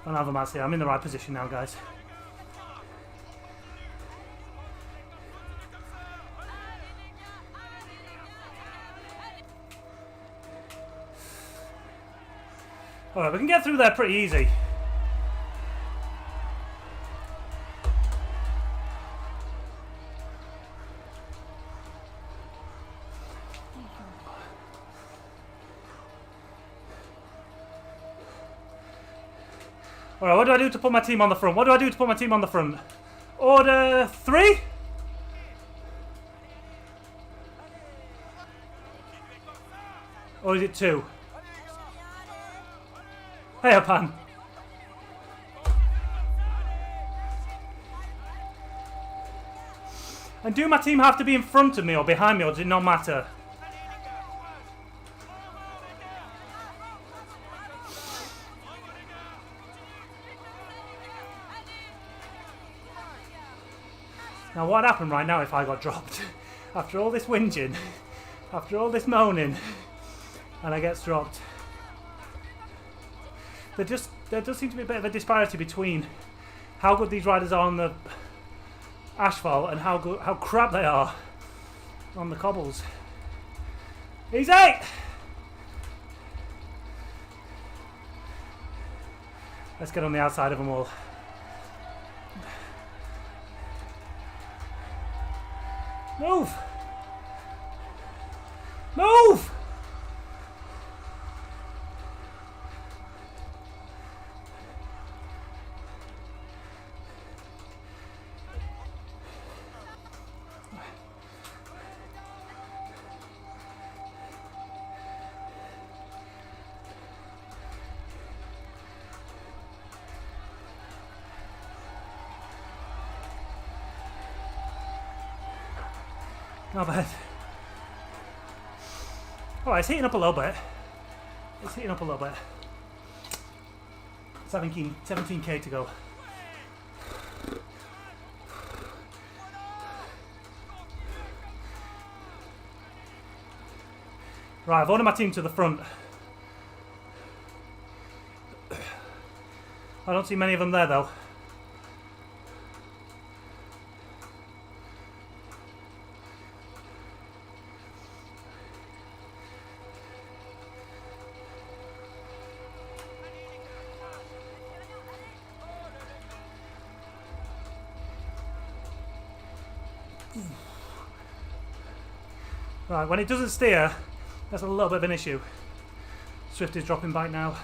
S1: Don't have a match here. I'm in the right position now, guys. Alright, we can get through there pretty easy. Alright, what do I do to put my team on the front? What do I do to put my team on the front? Order 3? Or is it 2? Hey, Pan. And do my team have to be in front of me or behind me, or does it not matter? Now what happened right now if I got dropped? After all this whinging, after all this moaning, and I get dropped. There does seem to be a bit of a disparity between how good these riders are on the asphalt and how crap they are on the cobbles. Easy! Let's get on the outside of them all. Move! Move! Not bad. Alright, it's heating up a little bit. It's heating up a little bit. 17k to go. Right, I've ordered my team to the front. I don't see many of them there though. Right, when it doesn't steer, that's a little bit of an issue. Swift is dropping back now.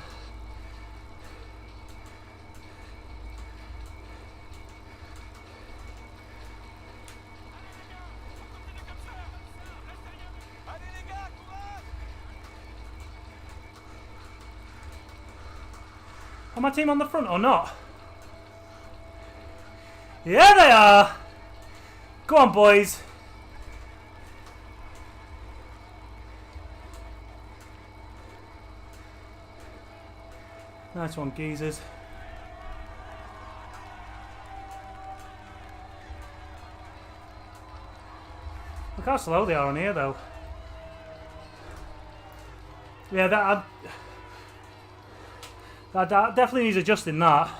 S1: Are my team on the front or not? Yeah, they are! Go on, boys! Nice one, geezers. Look how slow they are on here, though. Yeah, that definitely needs adjusting. That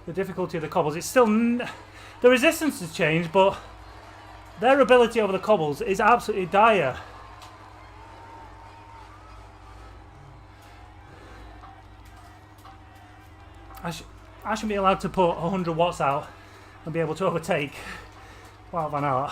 S1: the difficulty of the cobbles. It's still the resistance has changed, but their ability over the cobbles is absolutely dire. I shouldn't be allowed to put 100 watts out and be able to overtake Wout van Aert.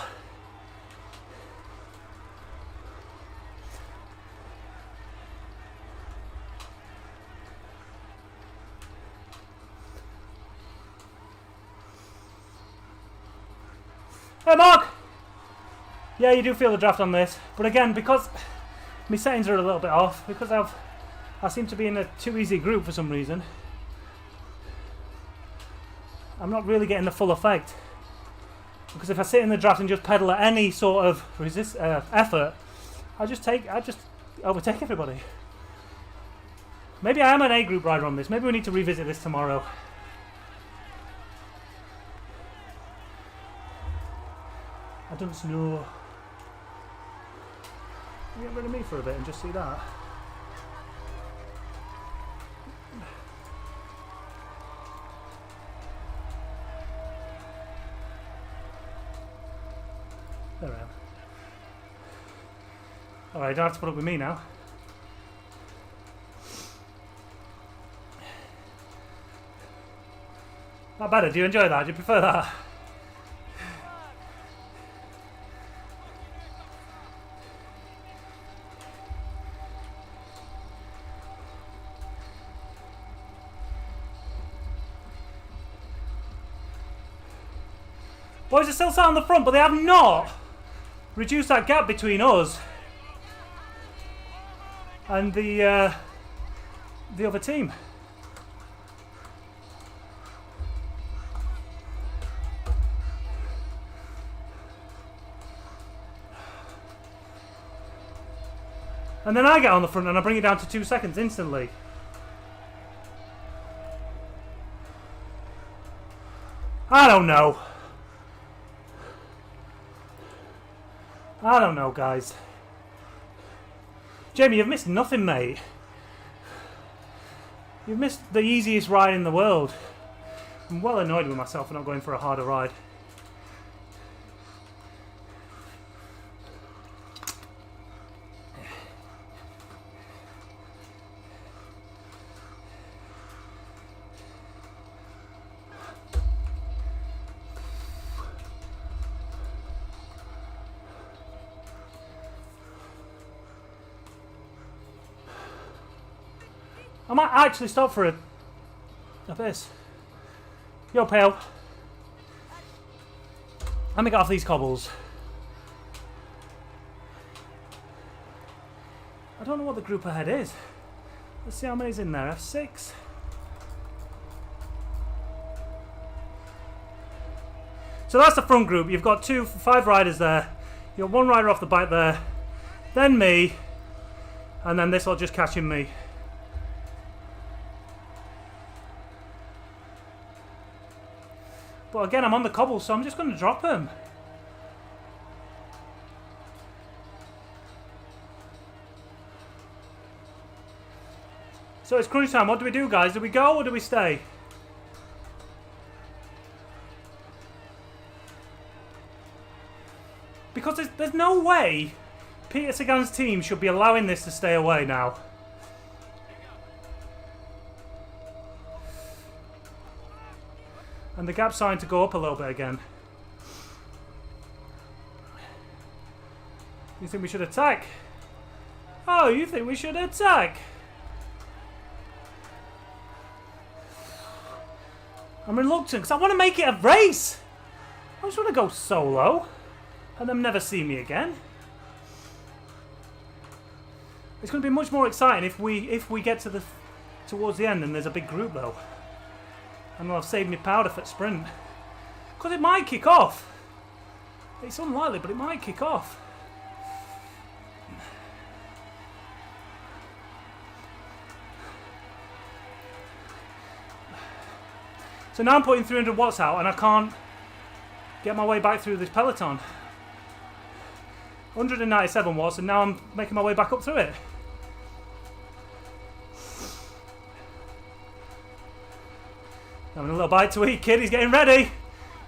S1: Hey Mark! Yeah, you do feel the draft on this, but again, because my settings are a little bit off, because I seem to be in a too easy group for some reason. I'm not really getting the full effect, because if I sit in the draft and just pedal at any sort of effort, I just overtake everybody. Maybe I am an A group rider on this. Maybe we need to revisit this tomorrow. I don't know. Get rid of me for a bit and just see that. There I am. Alright, you don't have to put up with me now. Not better. Do you enjoy that? Do you prefer that? Boys are still sat on the front, but they have not reduced that gap between us and the other team. And then I get on the front and I bring it down to 2 seconds instantly. I don't know. I don't know, guys. Jamie, you've missed nothing, mate. You've missed the easiest ride in the world. I'm well annoyed with myself for not going for a harder ride. I might actually stop for a piss. Yo, pal. Let me get off these cobbles. I don't know what the group ahead is. Let's see how many's in there. F6. So that's the front group. You've got 5 riders there. You've got 1 rider off the bike there. Then me. And then this will just catching me. But again, I'm on the cobble, so I'm just going to drop him. So it's crunch time. What do we do, guys? Do we go or do we stay? Because there's no way Peter Sagan's team should be allowing this to stay away now. And the gap's starting to go up a little bit again. You think we should attack? Oh, you think we should attack? I'm reluctant because I want to make it a race. I just want to go solo and them never see me again. It's going to be much more exciting if we get towards the end and there's a big group though. And I'll have saved me powder for sprint. Because it might kick off. It's unlikely, but it might kick off. So now I'm putting 300 watts out and I can't get my way back through this peloton. 197 watts and now I'm making my way back up through it. Having a little bite to eat, kid. He's getting ready.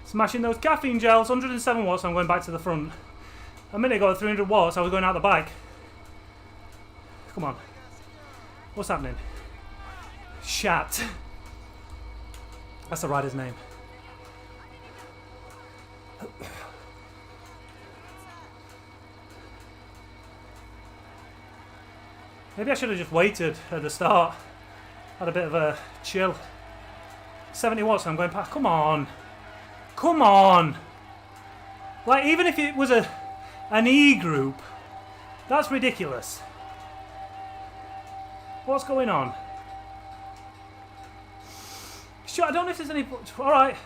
S1: Smashing those caffeine gels. 107 watts, I'm going back to the front. A minute ago at 300 watts, I was going out the bike. Come on. What's happening? Shat. That's the rider's name. Maybe I should have just waited at the start. Had a bit of a chill. 70 watts, I'm going past. Come on. Come on. Like, even if it was an E group, that's ridiculous. What's going on? Sure, I don't know if there's any... Alright.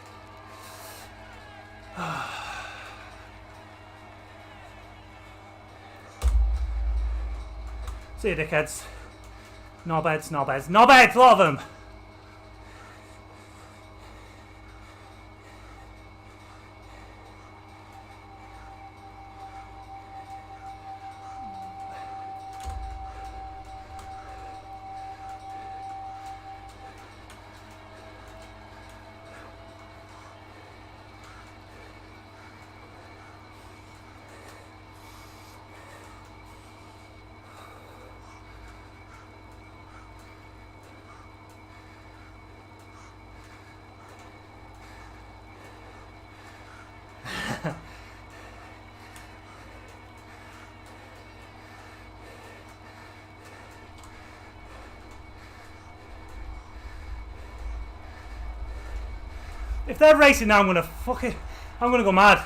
S1: See you, dickheads. Knobheads, knobheads, knobheads! A lot of them! If they're racing now, I'm gonna go mad.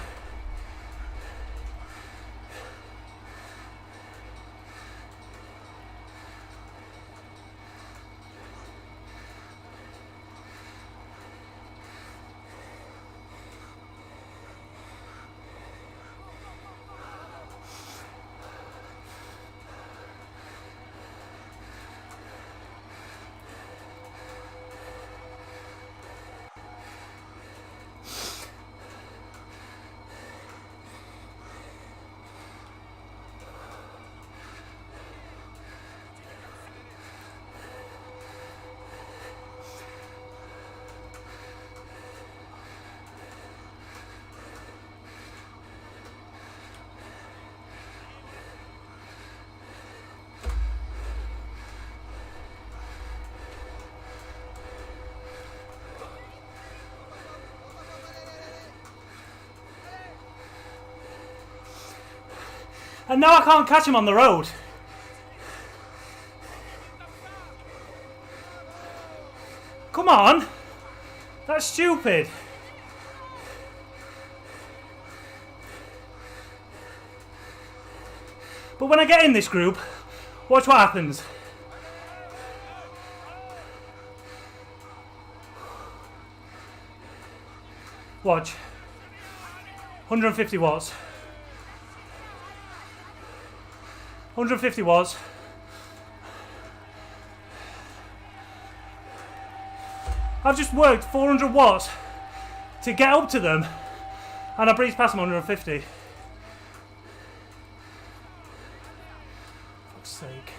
S1: And now I can't catch him on the road. Come on. That's stupid. But when I get in this group, watch what happens. Watch. 150 watts. 150 watts. I've just worked 400 watts to get up to them, and I breezed past them 150. Fuck's sake.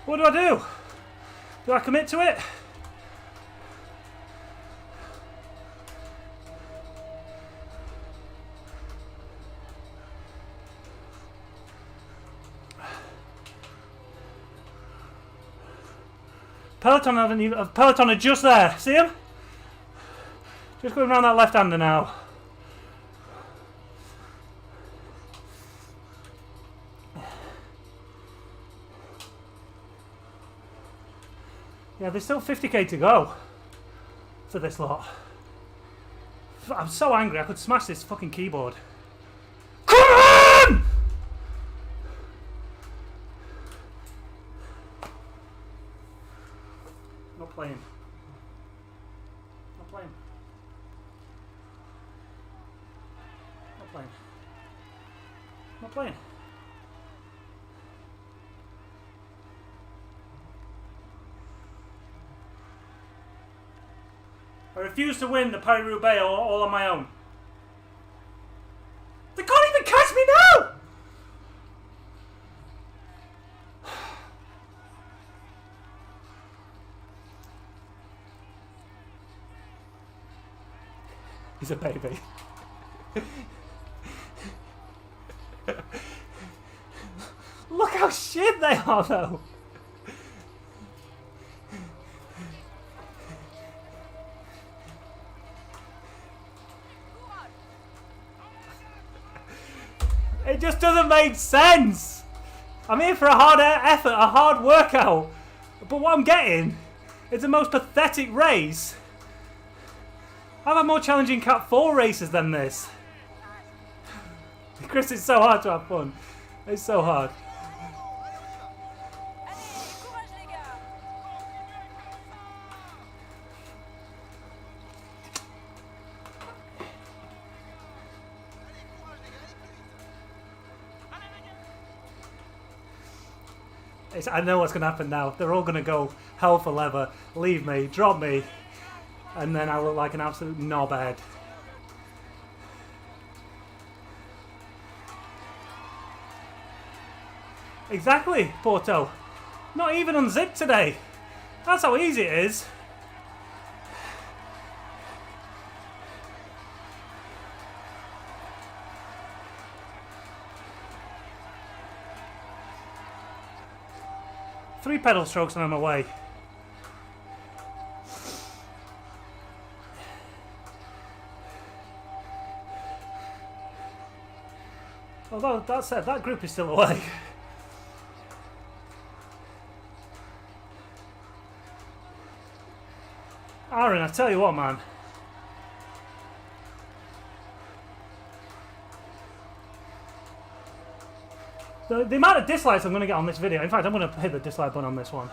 S1: What do I do? Do I commit to it? Peloton are just there. See him? Just going around that left-hander now. Yeah, there's still 50k to go for this lot. I'm so angry, I could smash this fucking keyboard. Come on! Not playing. Not playing. Not playing. Not playing. I refuse to win the Paris-Roubaix all on my own. They can't even catch me now! He's a baby. Look how shit they are though. It just doesn't make sense. I'm here for a hard effort, a hard workout. But what I'm getting is the most pathetic race. I've had more challenging Cat 4 races than this. Chris, it's so hard to have fun. It's so hard. I know what's going to happen now. They're all going to go hell for leather, leave me, drop me, and then I look like an absolute knobhead. Exactly, Porto. Not even unzipped today. That's how easy it is. Three pedal strokes and I'm away. Although, that said, that group is still away. Aaron, I tell you what, man. The amount of dislikes I'm going to get on this video, in fact, I'm going to hit the dislike button on this one.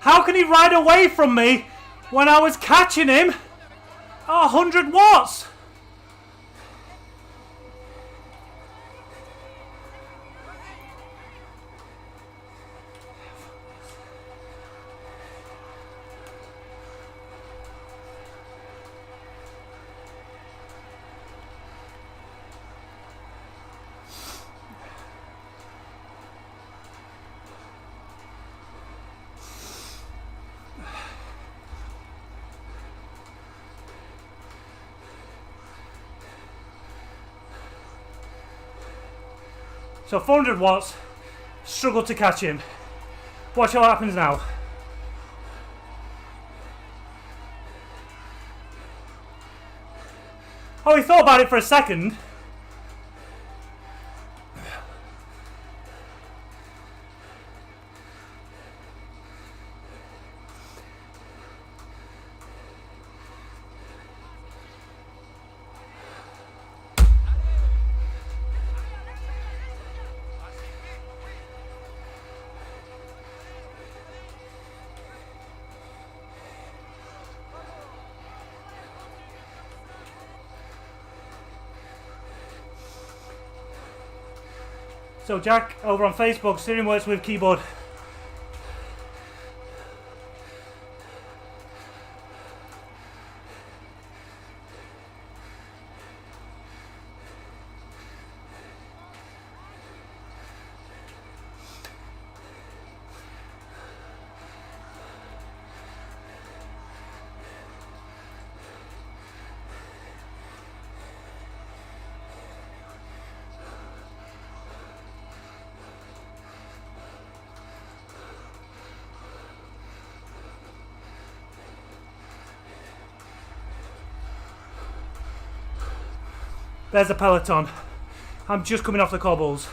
S1: How can he ride away from me when I was catching him at 100 watts? So 400 watts, struggled to catch him. Watch what happens now. Oh, he thought about it for a second. So Jack, over on Facebook, steering works with keyboard. There's the peloton. I'm just coming off the cobbles.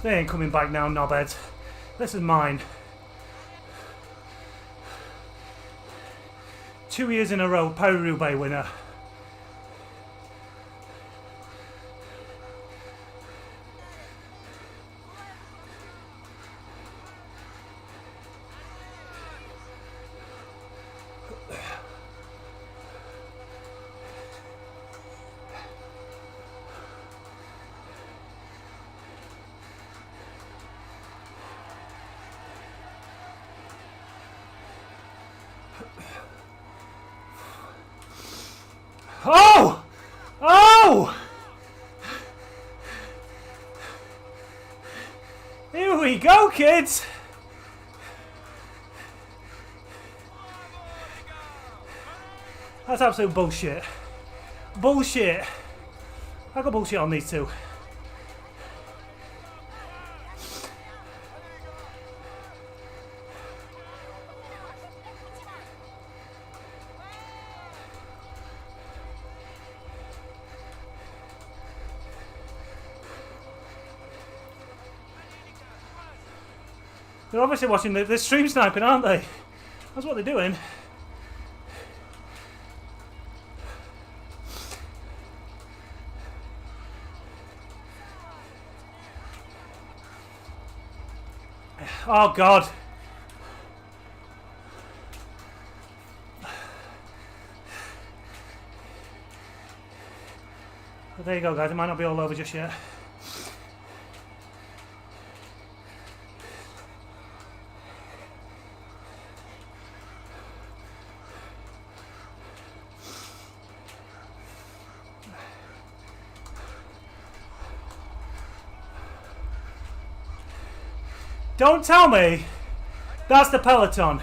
S1: They ain't coming back now, knobheads. This is mine. 2 years in a row, Paris-Roubaix winner. Oh! Oh! Here we go, kids! That's absolute bullshit. Bullshit. I got bullshit on these two. They're obviously watching the stream sniping, aren't they? That's what they're doing. Oh God. But there you go, guys. It might not be all over just yet. Don't tell me that's the peloton.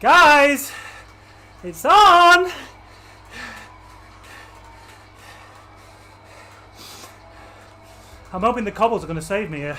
S1: Guys, it's on. I'm hoping the cobbles are going to save me here.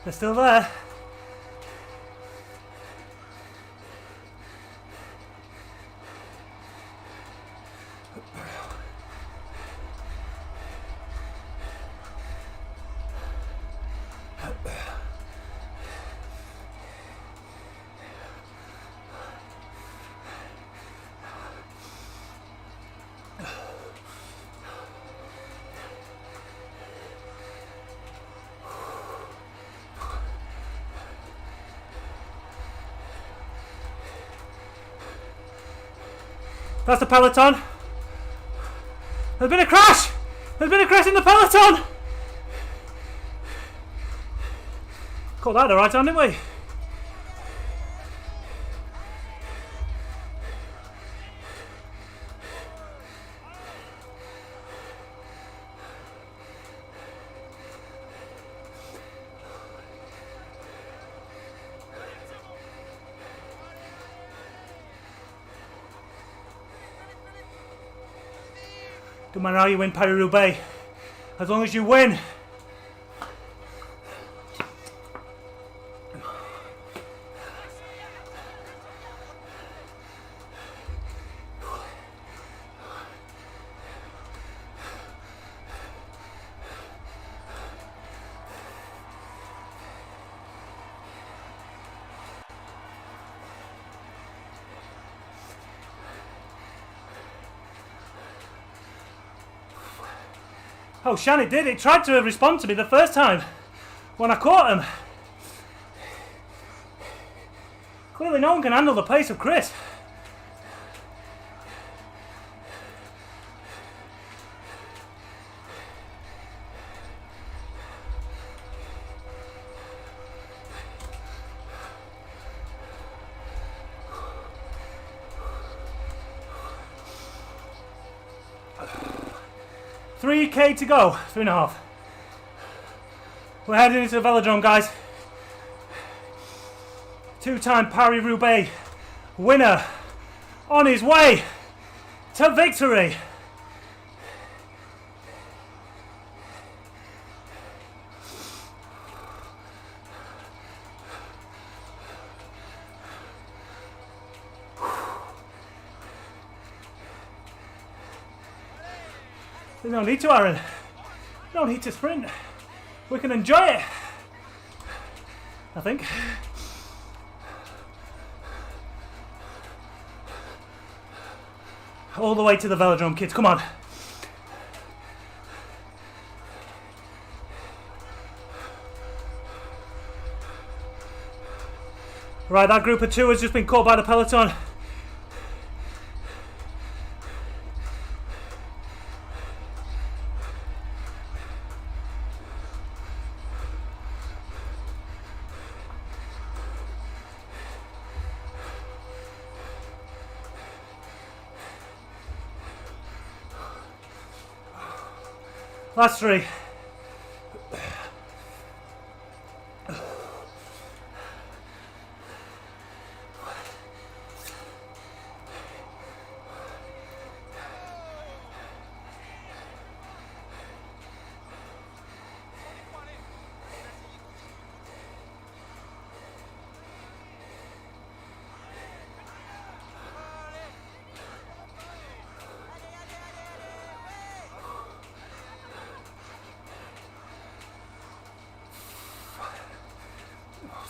S1: They're still there. That's the peloton. There's been a crash! There's been a crash in the peloton! Caught that the right time, didn't we? Don't matter how you win Paris-Roubaix, as long as you win. Oh, Shan, it did. It tried to respond to me the first time when I caught him. Clearly no one can handle the pace of Chris. 3k to go. 3.5. We're heading into the velodrome, guys. Two-time Paris-Roubaix winner on his way to victory. There's no need to, Aaron. No need to sprint. We can enjoy it, I think. All the way to the velodrome, kids. Come on. Right, that group of two has just been caught by the peloton. Last three.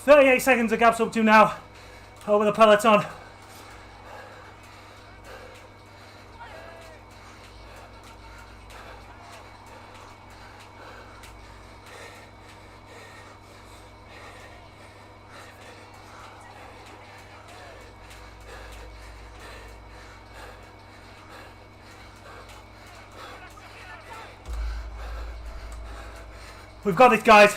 S1: .38 seconds the gap's up to now over the peloton. We've got it, guys.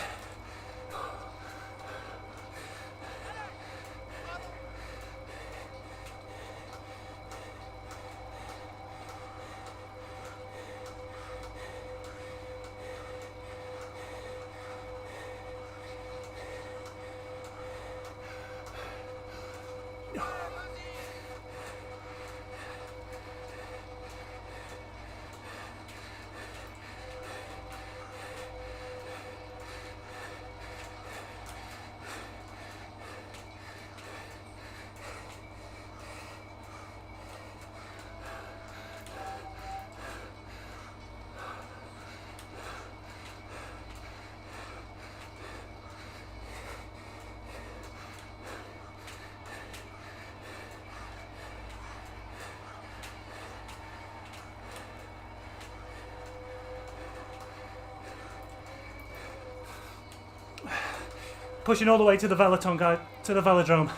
S1: Pushing all the way to the veloton, guys, to the velodrome.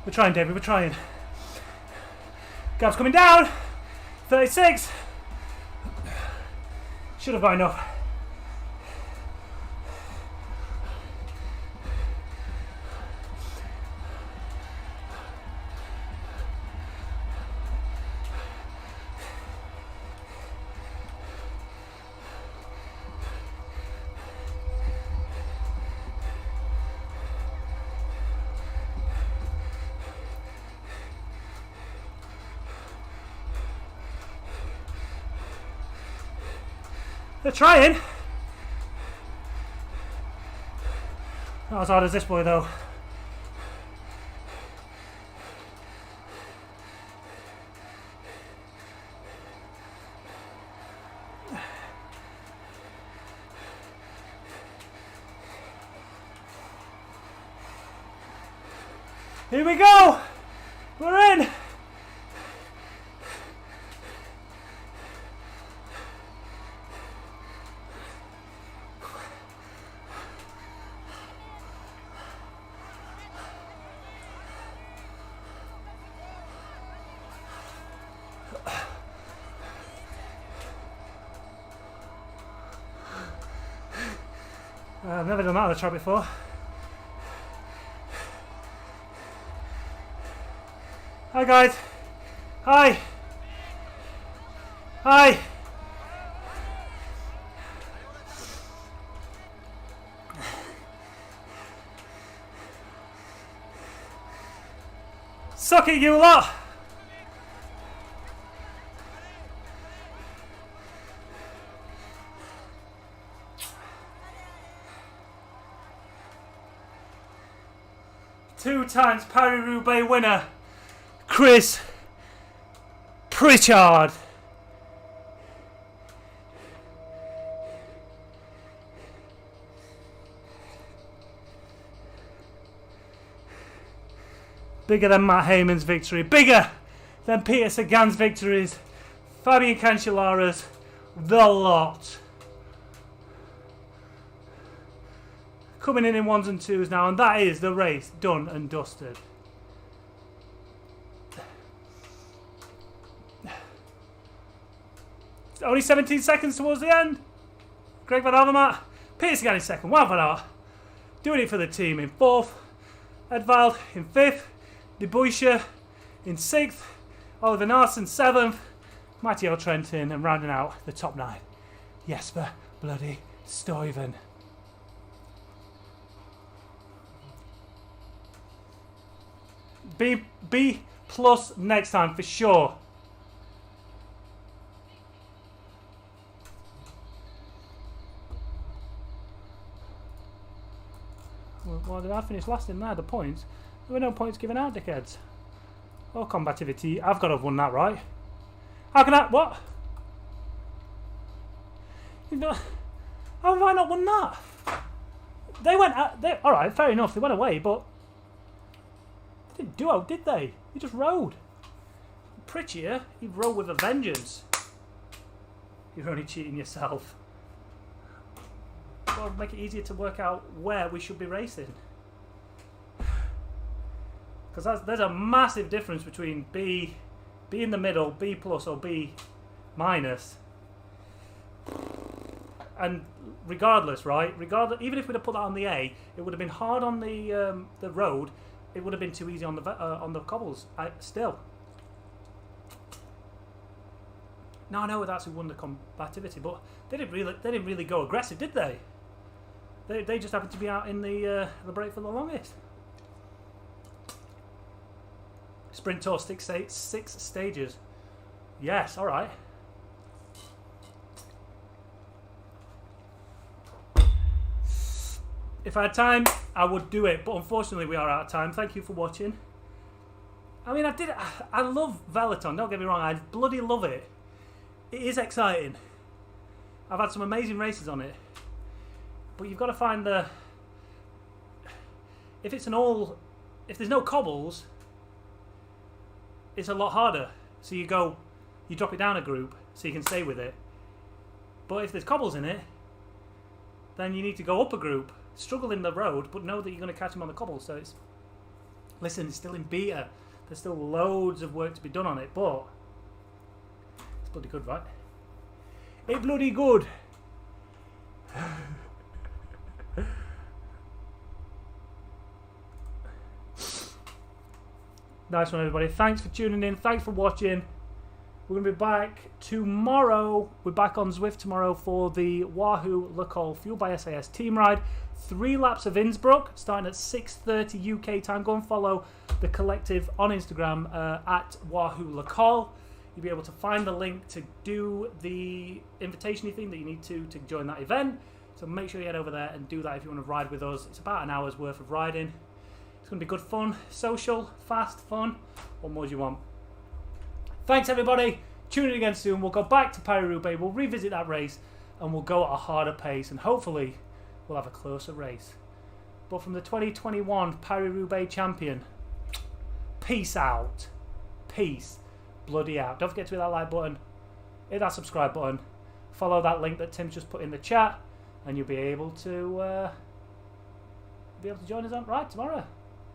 S1: We're trying, David, we're trying. Gap's coming down. 36. Should have got enough. They're trying. Not as hard as this boy, though. Here we go. We're in. I've never done that on the track before. Hi guys. Hi. Hi. Suck it, you lot. Two times Paris-Roubaix winner, Chris Pritchard. Bigger than Matt Hayman's victory, bigger than Peter Sagan's victories, Fabian Cancellara's, the lot. Coming in ones and twos now, and that is the race done and dusted. Only 17 seconds towards the end. Greg Van Avermaet, Peter Sagan in second, Wout van Aert doing it for the team in fourth, Edvald in fifth, De Buysche in sixth, Oliver Naesen seventh, Matteo Trentin, and rounding out the top nine, Jesper bloody Stuyven. B plus next time for sure. Well, did I finish last in there? The points? There were no points given out, dickheads. Oh, combativity. I've got to have won that, right? How can I? What? How have I not won that? They went. All right, fair enough. They went away, but they didn't do it, did they? They just rode. Pritchard, he rode with a vengeance. You're only cheating yourself. Well, make it easier to work out where we should be racing. Because there's a massive difference between B in the middle, B plus or B minus. And regardless, right? Even if we'd have put that on the A, it would have been hard on the road. It would have been too easy on the cobbles. Still. No, I know it actually won the combativity, but they didn't really go aggressive, did they? They just happened to be out in the break for the longest. Sprint Tour 6 stages. Yes, all right. If I had time, I would do it, but unfortunately we are out of time. Thank you for watching. I mean, I love Veleton, don't get me wrong, I bloody love it. It is exciting. I've had some amazing races on it. But you've got to find if there's no cobbles, it's a lot harder. So you drop it down a group so you can stay with it. But if there's cobbles in it, then you need to go up a group, struggle in the road, but know that you're going to catch them on the cobbles. So it's still in beta. There's still loads of work to be done on it, but it's bloody good, right? It's bloody good. Nice one, everybody. Thanks for tuning in. Thanks for watching. We're going to be back tomorrow. We're back on Zwift tomorrow for the Wahoo Le Col Fueled by SAS team ride. 3 laps of Innsbruck, starting at 6:30 UK time. Go and follow the collective on Instagram at Wahoo Le Col. You'll be able to find the link to do the invitation thing that you need to join that event. So make sure you head over there and do that if you want to ride with us. It's about an hour's worth of riding. It's going to be good fun, social, fast, fun. What more do you want? Thanks, everybody. Tune in again soon. We'll go back to Paris-Roubaix. We'll revisit that race and we'll go at a harder pace. And hopefully, we'll have a closer race. But from the 2021 Paris-Roubaix champion, peace out. Peace bloody out. Don't forget to hit that like button. Hit that subscribe button. Follow that link that Tim's just put in the chat. And you'll be able to join us on right tomorrow.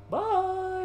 S1: Bye.